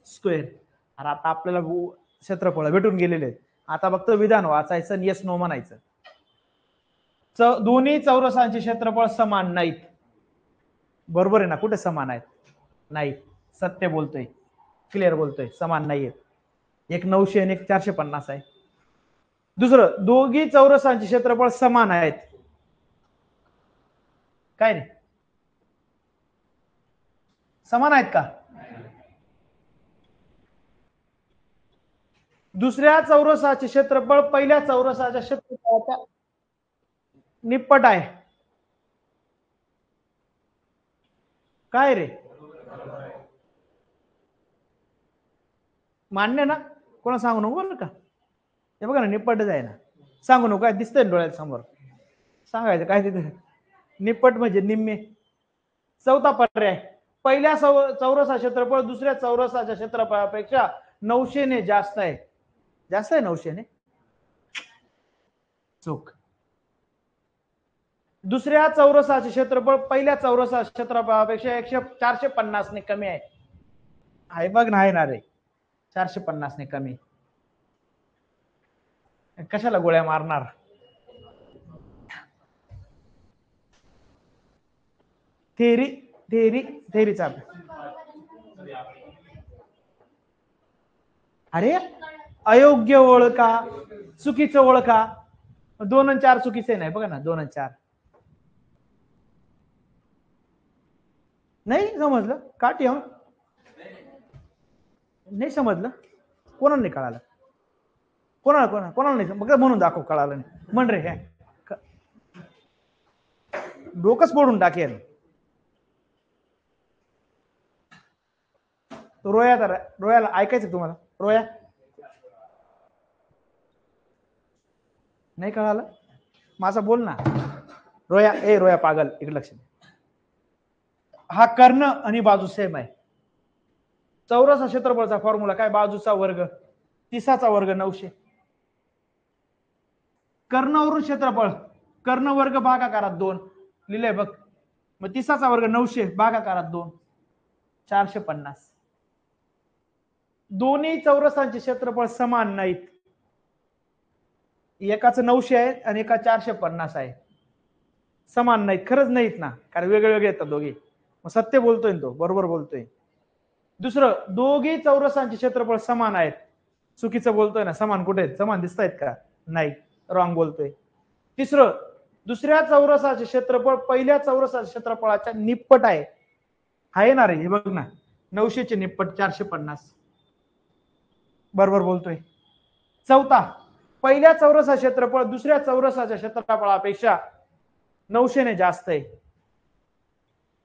स्क्वेअर. अरे आता आपल्याला क्षेत्रफळ भेटून गेलेले आहेत. आता फक्त विधान वाचायचं आणि येस नो म्हणायचं. दोन्ही चौरसांचे क्षेत्रफळ समान नाहीत. बरोबर आहे ना? कुठे समान आहेत? नाही. सत्य बोलतोय, क्लिअर बोलतोय, समान नाहीयेत. एक 900 आणि एक 450 आहे. दुसरं, दोघी चौरसांचे क्षेत्रफळ समान आहेत. काय रे? समान आहेत का? दुसऱ्या चौरसाचे क्षेत्रफळ पहिल्या चौरसाच्या क्षेत्रफळाच्या निप्पट आहे. काय रे? मान्य ना? कोणा सांगू नको बरं का. हे बघा ना, निप्पटच आहे ना. सांगू नको, काय दिसतंय डोळ्यात समोर. सांगायचं काय तिथे? निप्पट म्हणजे निम्मे. चौथा पर्याय, पहिल्या चौरसा क्षेत्रफळ दुसऱ्या चौरसाच्या क्षेत्रफळापेक्षा 900 ने जास्त आहे. जास्त आहे 900 ने? चूक. दुसऱ्या चौरसाचे क्षेत्रफळ पहिल्या चौरसाच्या क्षेत्रफळापेक्षा 450 ने कमी आहे. आहे बघ ना, आहे ना रे, 450 ने कमी. कशाला गोळ्या मारणार? थेरीचा. अरे अयोग्य ओळखा, चुकीचं ओळखा. 2 आणि 4 चुकीचे नाही. बघा ना, 2 आणि 4 नाही समजलं का? ठेव नाही समजलं. कोणाला नाही कळालं? कोणाला नाही मग म्हणून दाखव कळालं नाही म्हण रे. डोकंच फोडून टाकेल. रोया, तर रोयाला ऐकायचं तुम्हाला? रोया नाही कळालं? माझा बोल ना रोया. रोया पागल, इकडे लक्ष दे. हा कर्ण आणि बाजू सेम आहे. चौरस क्षेत्रफळाचा फॉर्म्युला काय? बाजूचा वर्ग तिसाचा वर्ग 900. कर्णवरून क्षेत्रफळ कर्ण वर्ग भागाकारात 2 लिहिलंय बघ. मग तिसाचा वर्ग 900 भागाकारात 2 450. दोन्ही चौरसांचे क्षेत्रफळ समान नाहीत. एकाचं 900 आहे आणि एका 450 आहे. समान नाहीत, खरंच नाहीत ना, कारण वेगळे वेगळे येतात दोघे. मग सत्य बोलतोय तो, बरोबर बोलतोय. दुसरं, दोघी चौरसांचे क्षेत्रफळ समान आहेत. चुकीचं बोलतोय ना. समान कुठे आहेत? समान दिसत आहेत का? नाही, रॉंग बोलतोय. तिसरं, दुसऱ्या चौरसाचे क्षेत्रफळ पहिल्या चौरसाच्या क्षेत्रफळाच्या निप्पट आहे ना रे. हे बघ ना, 900 चे निप्पट 450. बरोबर बोलतोय. चौथा, पहिल्या चौरसाचे क्षेत्रफळ दुसऱ्या चौरसाच्या क्षेत्रफळापेक्षा 900 ने जास्त आहे.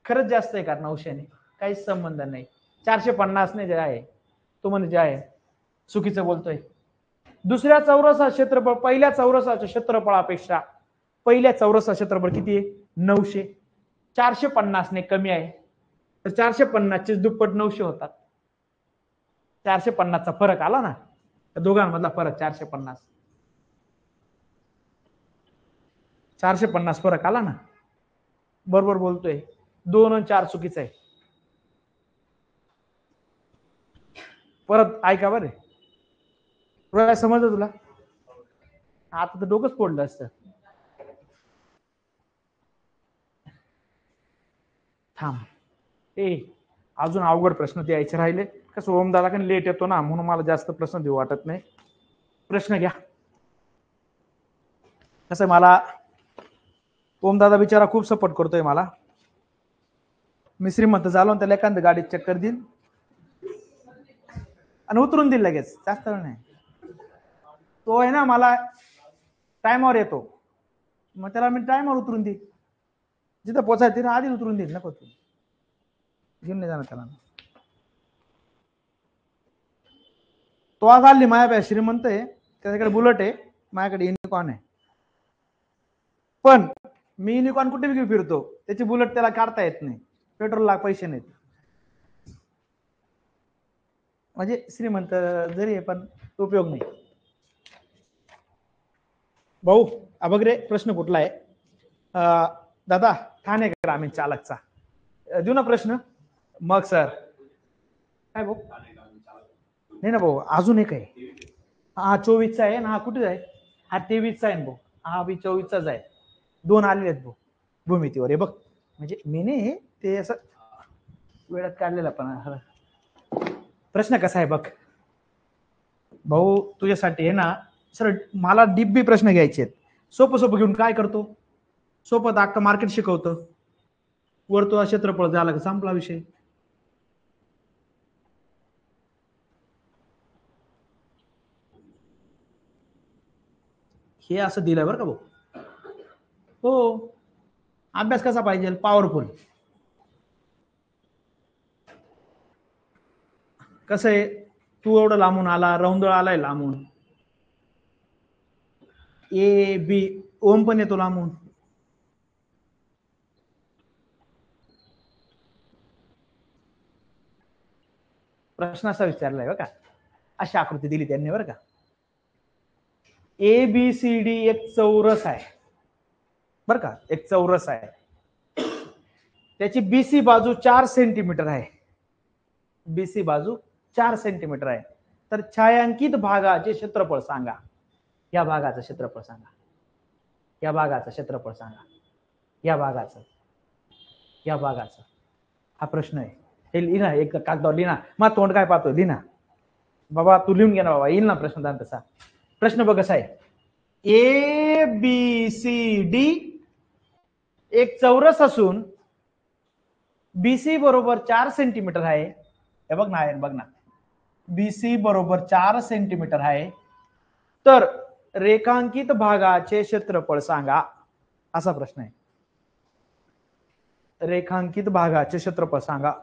खरंच जास्त आहे का 900 ने? काहीच संबंध नाही. 450 ने जे आहे तो म्हणजे जे आहे चुकीचं बोलतोय. दुसऱ्या चौरसाचे क्षेत्रफळ पहिल्या चौरसाच्या क्षेत्रफळापेक्षा पहिल्या चौरसाचे क्षेत्रफळ किती आहे? 900. 450 ने कमी आहे, तर 450 चे दुप्पट 900 होतात. 450 चा फरक आला ना, दोघांमधला फरक 450. 450 फरक आला ना. बरोबर बोलतोय. 2 आणि 4 चुकीचं आहे. परत ऐका बरं. समजलं तुला? आता तर डोकंच फोडलं असतं. थांब. अजून अवघड प्रश्न द्यायचे राहिले. कसं ओमदादा पण लेट येतो ना, म्हणून मला जास्त प्रश्न देऊ वाटत नाही. प्रश्न घ्या. कसं मला ओमदादा बिचारा खूप सपोर्ट करतोय मला. मी श्रीमंत झालो त्याला एखाद्या गाडीत चक्कर देईल आणि उतरून देईल लगेच. जास्त वेळ नाही. तो आहे ना, मला टायमावर येतो, मग त्याला मी टायमावर उतरून देईल. जिथं पोचायचं तिथं आधी उतरून देईल. नको तू घेऊन नाही जाणार त्याला. तो आज आली माझ्या श्रीमंत आहे, त्याच्याकडे बुलेट आहे, माझ्याकडे युनिकॉर्न आहे. पण मी युनिकॉर्न कुठे घेऊन फिरतो, त्याची बुलेट त्याला काढता येत नाही, पेट्रोलला पैसे नाहीत. म्हणजे श्रीमंत जरी आहे पण उपयोग नाही. भाऊ बघ रे, प्रश्न कुठला आहे? दादा, ठाणे ग्रामीण चालकचा देऊ ना प्रश्न. मग सर काय भाऊ? नाही ना भाऊ, अजून एक आहे. हा 24चा आहे ना. हा कुठे आहे? हा 23चा आहे भाऊ. हा बी 24चाच आहे. 2 आलेले आहेत भाऊ भूमितीवर. हे बघ, म्हणजे मी नाही ते असं वेळात काढलेला. पण प्रश्न कसा आहे बघ भाऊ, तुझ्यासाठी आहे ना. सर मला डीप बी प्रश्न घ्यायचे आहेत. सोपं सोपं घेऊन काय करतो? सोपं तर अख्खं मार्केट शिकवतं. वर्तुळा क्षेत्रफळ झाला का संपला विषय. हे असं दिलंय बरं का भाऊ. हो, अभ्यास कसा पाहिजे? पॉवरफुल. कसं आहे, तू एवढं लांबून आला, रौंदळ आलाय लांबून. ए बी ओम पण येतो लांबून. प्रश्न असा विचारलाय बरं का, अशी आकृती दिली त्यांनी बरं का. ए बी सी डी एक चौरस आहे बरं का, एक चौरस आहे. त्याची बीसी बाजू 4 सेंटीमीटर आहे. बीसी बाजू 4 सेंटीमीटर आहे. तर छायांकित भागाचे क्षेत्रफळ सांगा. या भागाचं क्षेत्रफळ सांगा. या भागाचं क्षेत्रफळ सांगा. या भागाचं, या भागाचं. हा प्रश्न आहे. हे लिहिना, एक कागदावर लिहिना. मग तोंड काय पाहतोय? लिहिना बाबा, तू लिहून घे ना बाबा, येईल ना प्रश्न तसा. प्रश्न बघ कसा आहे. ए बी सी डी एक चौरस असून बीसी बरोबर 4 सेंटीमीटर आहे. हे बघ ना, बघ ना, बीसी बरोबर 4 सेंटीमीटर आहे. तर रेखांकित भागाचे क्षेत्रफळ सांगा, असा प्रश्न आहे. रेखांकित भागाचे क्षेत्रफळ सांगा.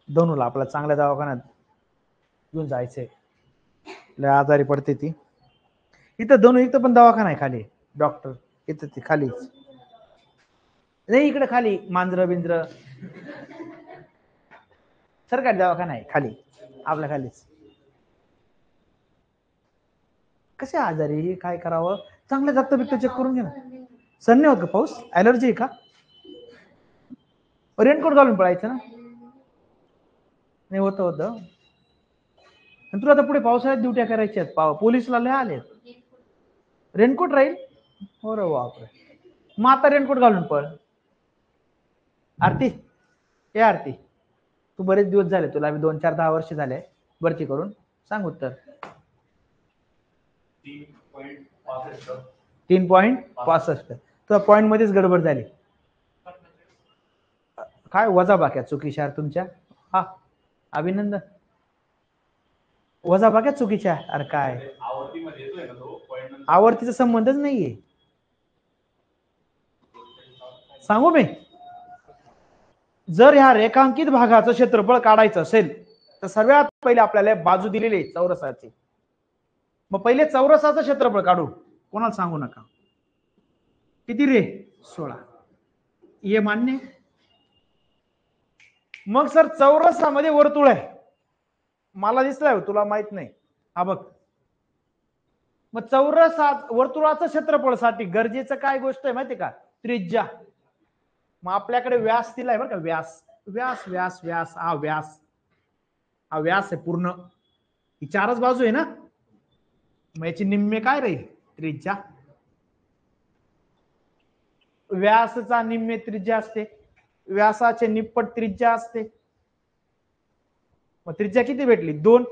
दोनूला आपला चांगल्या दवाखान्यात घेऊन जायचंय, लय आजारी पडते ती. इथं दोन इथं पण दवाखाना आहे खाली, डॉक्टर इथं ती खाली. नाही इकडे खाली मांजर बिंजर सरकारी दवाखाना आहे खाली आपल्या खालीच. कसे आजारी काय करावं चांगलं रक्त बिक्त चेक करून घे ना. सण नाही होत का पाऊस ॲलर्जी आहे का? रेनकोट घालून पळायचं ना. नाही होतं होतं. तुला आता पुढे पावसाळ्यात ड्युट्या करायच्या आहेत पोलिसला लय आले. रेनकोट राहील. हो रे बापरे. मग आता रेनकोट घालून पळ. आरती ए आरती तू बरेच दिवस झाले तुला 2-4-10 वर्ष झाले भरती करून सांग उत्तर. 3.65 तुला पॉइंट मध्येच गडबड झाली. काय वजा बाक्या चुकीच्या तुमच्या. हा अभिनंदन. वजा बाक्या चुकीच्या. अरे काय आवर्तीचा संबंधच नाहीये. सांगू मी जर ह्या रेखांकित भागाचं क्षेत्रफळ काढायचं असेल तर सर्वात पहिले आपल्याला बाजू दिलेली आहे चौरसाची. मग पहिले चौरसाचं क्षेत्रफळ काढू. कोणाला सांगू नका. किती रे 16 ये मान्य. मग सर चौरसामध्ये वर्तुळ आहे मला दिसलाय तुला माहित नाही. हा बघ मग चौरसा वर्तुळाचं क्षेत्रफळ साठी गरजेचं काय गोष्ट आहे माहिती का त्रिज्या. मग आपल्याकडे व्यास दिलाय बरं का व्यास व्यास व्यास व्यास हा व्यास आहे पूर्ण. ही 4च बाजू आहे ना. मग याची निम्मे काय राहील त्रिज्या. व्यासचा निम्मे त्रिज्या असते. व्यासाचे निप्पट त्रिज्या असते. मग त्रिज्या किती भेटली 2.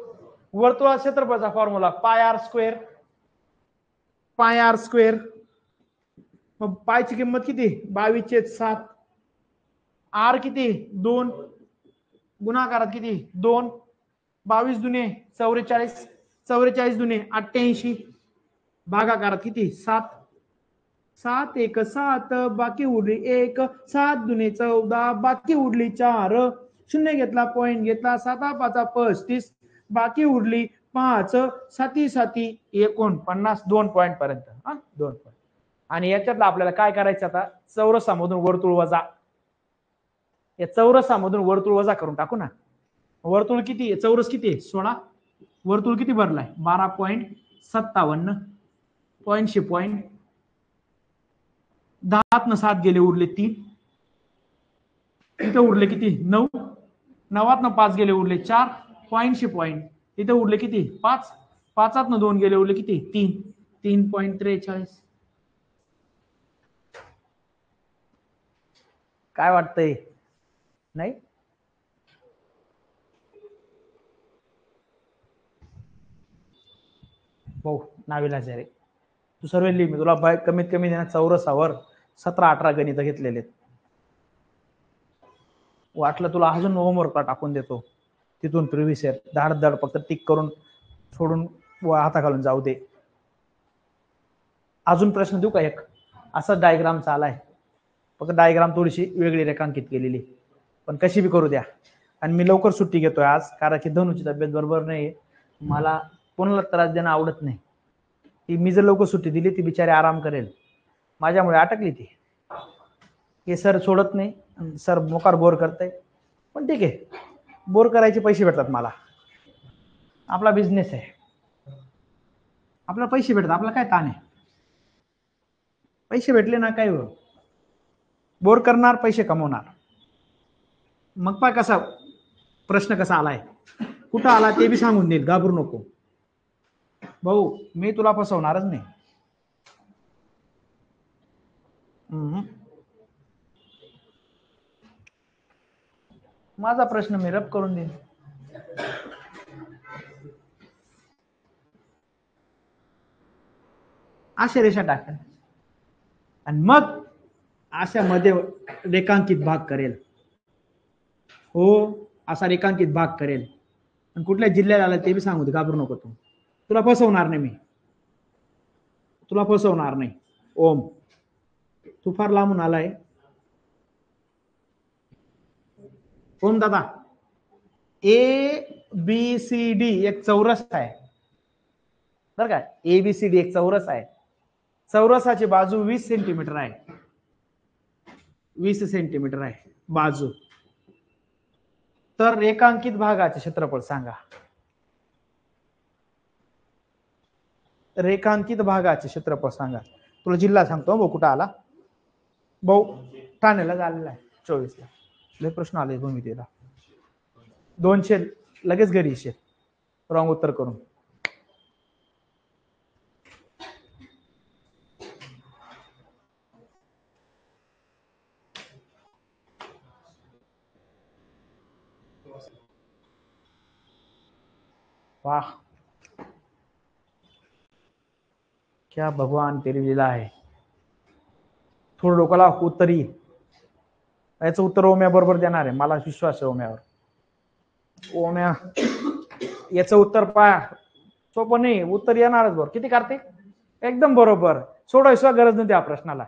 वर्तुळा क्षेत्रफळाचा फॉर्म्युला पाय आर स्क्वेअर. मग पायची किंमत किती 22/7. आर किती 2 गुणाकारात किती 2 22 दुने 44 44 दुने 88 भागाकारात किती 7 7 1 7 बाकी उरली 1 7 दुने 14 बाकी उरली 4 शून्य घेतला पॉइंट घेतला 7 5 35 बाकी उरली 5 7 7 49 2 पॉइंट पर्यंत 2 पॉइंट. आणि याच्यातलं आपल्याला काय करायचं आता चौरसामधून वर्तुळ वजा. या चौरसामधून वर्तुळ वजा करून टाकू ना. वर्तुळ किती आहे चौरस किती आहे 16. वर्तुळ किती भरलाय 12.57 पॉइंटशे पॉइंट 10 7 गेले उरले 3. इथे उरले किती 9 9 5 गेले उरले 4 पॉइंटशे पॉइंट. इथे उरले किती 5 5 2 गेले उरले किती 3 3.43. काय वाटतंय नाही. भाऊ नाविलाज रे तू सर्व लिहि. मी तुला कमीत कमी चौरसावर 17-18 गणित घेतलेले. वाटलं तुला अजून होमवर्क टाकून देतो तिथून प्रिव्हियस इयर धाड धाड फक्त टिक करून सोडून हाता घालून जाऊ दे. अजून प्रश्न देऊ का एक असा डायग्राम चालाय फक्त डायग्राम थोडीशी वेगळी रेखांकित केलेली पण कशी बी करू द्या. आणि मी लवकर सुट्टी घेतोय आज कारण की धनुची तब्येत बरोबर नाही. मला कोणाला त्रास देणं आवडत नाही. ती मी जर लवकर सुट्टी दिली ती बिचारी आराम करेल. माझ्यामुळे अटकली ती. हे सर सोडत नाही सर मोकार बोर करताय पण ठीक आहे बोर करायचे पैसे भेटतात मला. आपला बिझनेस आहे आपल्याला पैसे भेटतात. आपला काय ताण आहे. पैसे भेटले ना काय हो बोर करणार पैसे कमवणार. मग पाय कसा प्रश्न कसा आलाय कुठं आला ते बी सांगून देईल घाबरू नको भाऊ. मी तुला फसवणारच नाही. माझा प्रश्न मी रब करून देईन. अशा रेषा टाकेल आणि मग अशा मध्ये रेखांकित भाग करेल. हो असा रेखांकित भाग करेल. आणि कुठल्या जिल्ह्यात आला ते बी सांगू दे घाबरू नको तू. तुला फसवणार नाही मी. तुला फसवणार नाही. ओम तू फार लांबून आलाय. ओम दादा ABCD एक चौरस आहे बरं का. ABCD एक चौरस आहे. चौरसाची बाजू 20 सेंटीमीटर आहे. 20 सेंटीमीटर आहे बाजू. तर रेखांकित भागाचे क्षेत्रफळ सांगा. रेखांकित भागाचे क्षेत्रफळ सांगा. तुला जिल्हा सांगतो भाऊ कुठं आला. भाऊ ठाण्याला झालेला आहे 24 ला. लय प्रश्न आले भूमितीला. 200 लगेच घरी येशील रॉंग उत्तर करून. वाह क्या भगवान तेरी लीला आहे. थोडं डोकाला उत्तर येईल. याचं उत्तर ओम्या बरोबर देणार आहे, मला विश्वास आहे ओम्यावर. ओम्या याचं उत्तर पहा सोपं नाही, उत्तर येणारच बरोबर. किती कार्तिक? एकदम बरोबर. सोडायची गरज नव्हती या प्रश्नाला,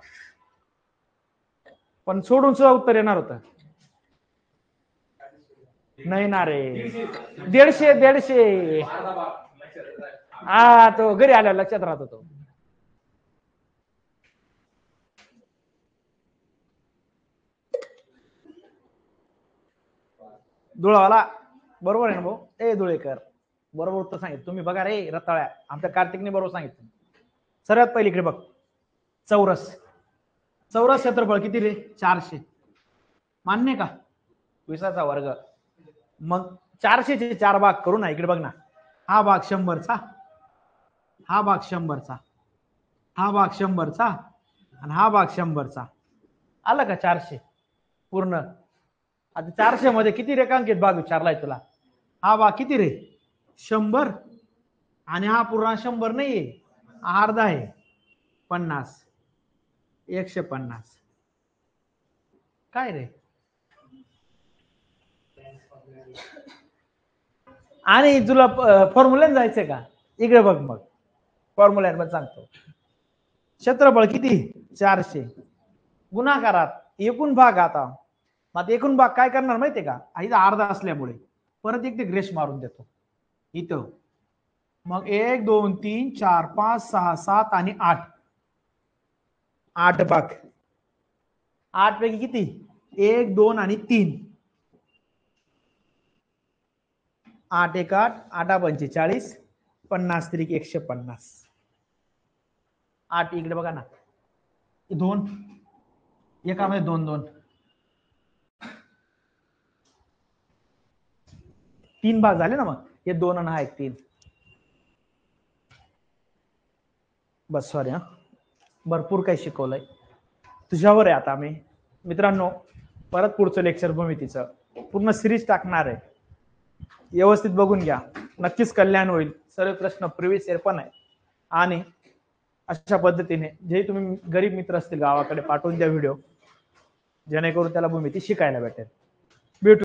पण सोडून सुद्धा उत्तर येणार होतं. नाही ना रे. 150 हा तो घरी आल्यावर लक्षात राहत होतो. धुळावाला बरोबर आहे ना भाऊ. ए धुळेकर बरोबर उत्तर सांगितलं तुम्ही. बघा रे रताळ्या, आमच्या कार्तिकने बरोबर सांगितलं. सर्वात पहिले इकडे बघ. चौरस. चौरस क्षेत्रफळ किती रे? 400. मान्य का? 20चा वर्ग. मग 400 चे 4 भाग करू ना. इकडे बघ ना. हा भाग 100चा, हा भाग 100चा, हा भाग 100चा आणि हा भाग 100चा. आलं का 400 पूर्ण? आता 400 मध्ये किती रेखांकित भाग विचारलाय तुला? हा भाग किती रे? 100. आणि हा पूर्ण 100 नाहीये, अर्धा आहे. 50. 150. काय रे? आणि तुला फॉर्म्युल्याने जायचंय का? इकडे बघ. मग फॉर्म्युल्याने सांगतो. क्षेत्रफळ किती? 400 गुणाकारात एकूण भाग. आता मग एकूण भाग काय करणार माहितीये का? इथं अर्धा असल्यामुळे परत एक ते ग्रेस मारून देतो इथं. मग 1 2 3 4 5 6 7 आणि 8. 8 भाग. 8 पैकी किती? 1 2 आणि 3. 8 1 8 8 45 50 त्रिक 150. 8 इकडे बघा ना. 2 एकामध्ये 2 2 3 भाग झाले ना. मग हे 2 आणि हा 1 3. बस सॉरी हा, भरपूर काही शिकवलंय तुझ्यावर आहे. आता मी मित्रांनो परत पुढचं लेक्चर भूमितीचं पूर्ण सिरीज टाकणार आहे. व्यवस्थित बघून घ्या, नक्कीच कल्याण होईल. सर्व प्रश्न प्रिव्हियस इयर पण आहे. आणि अशा पद्धतीने जे तुम्ही गरीब मित्र असतील गावाकडे पाठवून द्या व्हिडिओ, जेणेकरून त्याला भूमिती शिकायला भेटेल. भेटू.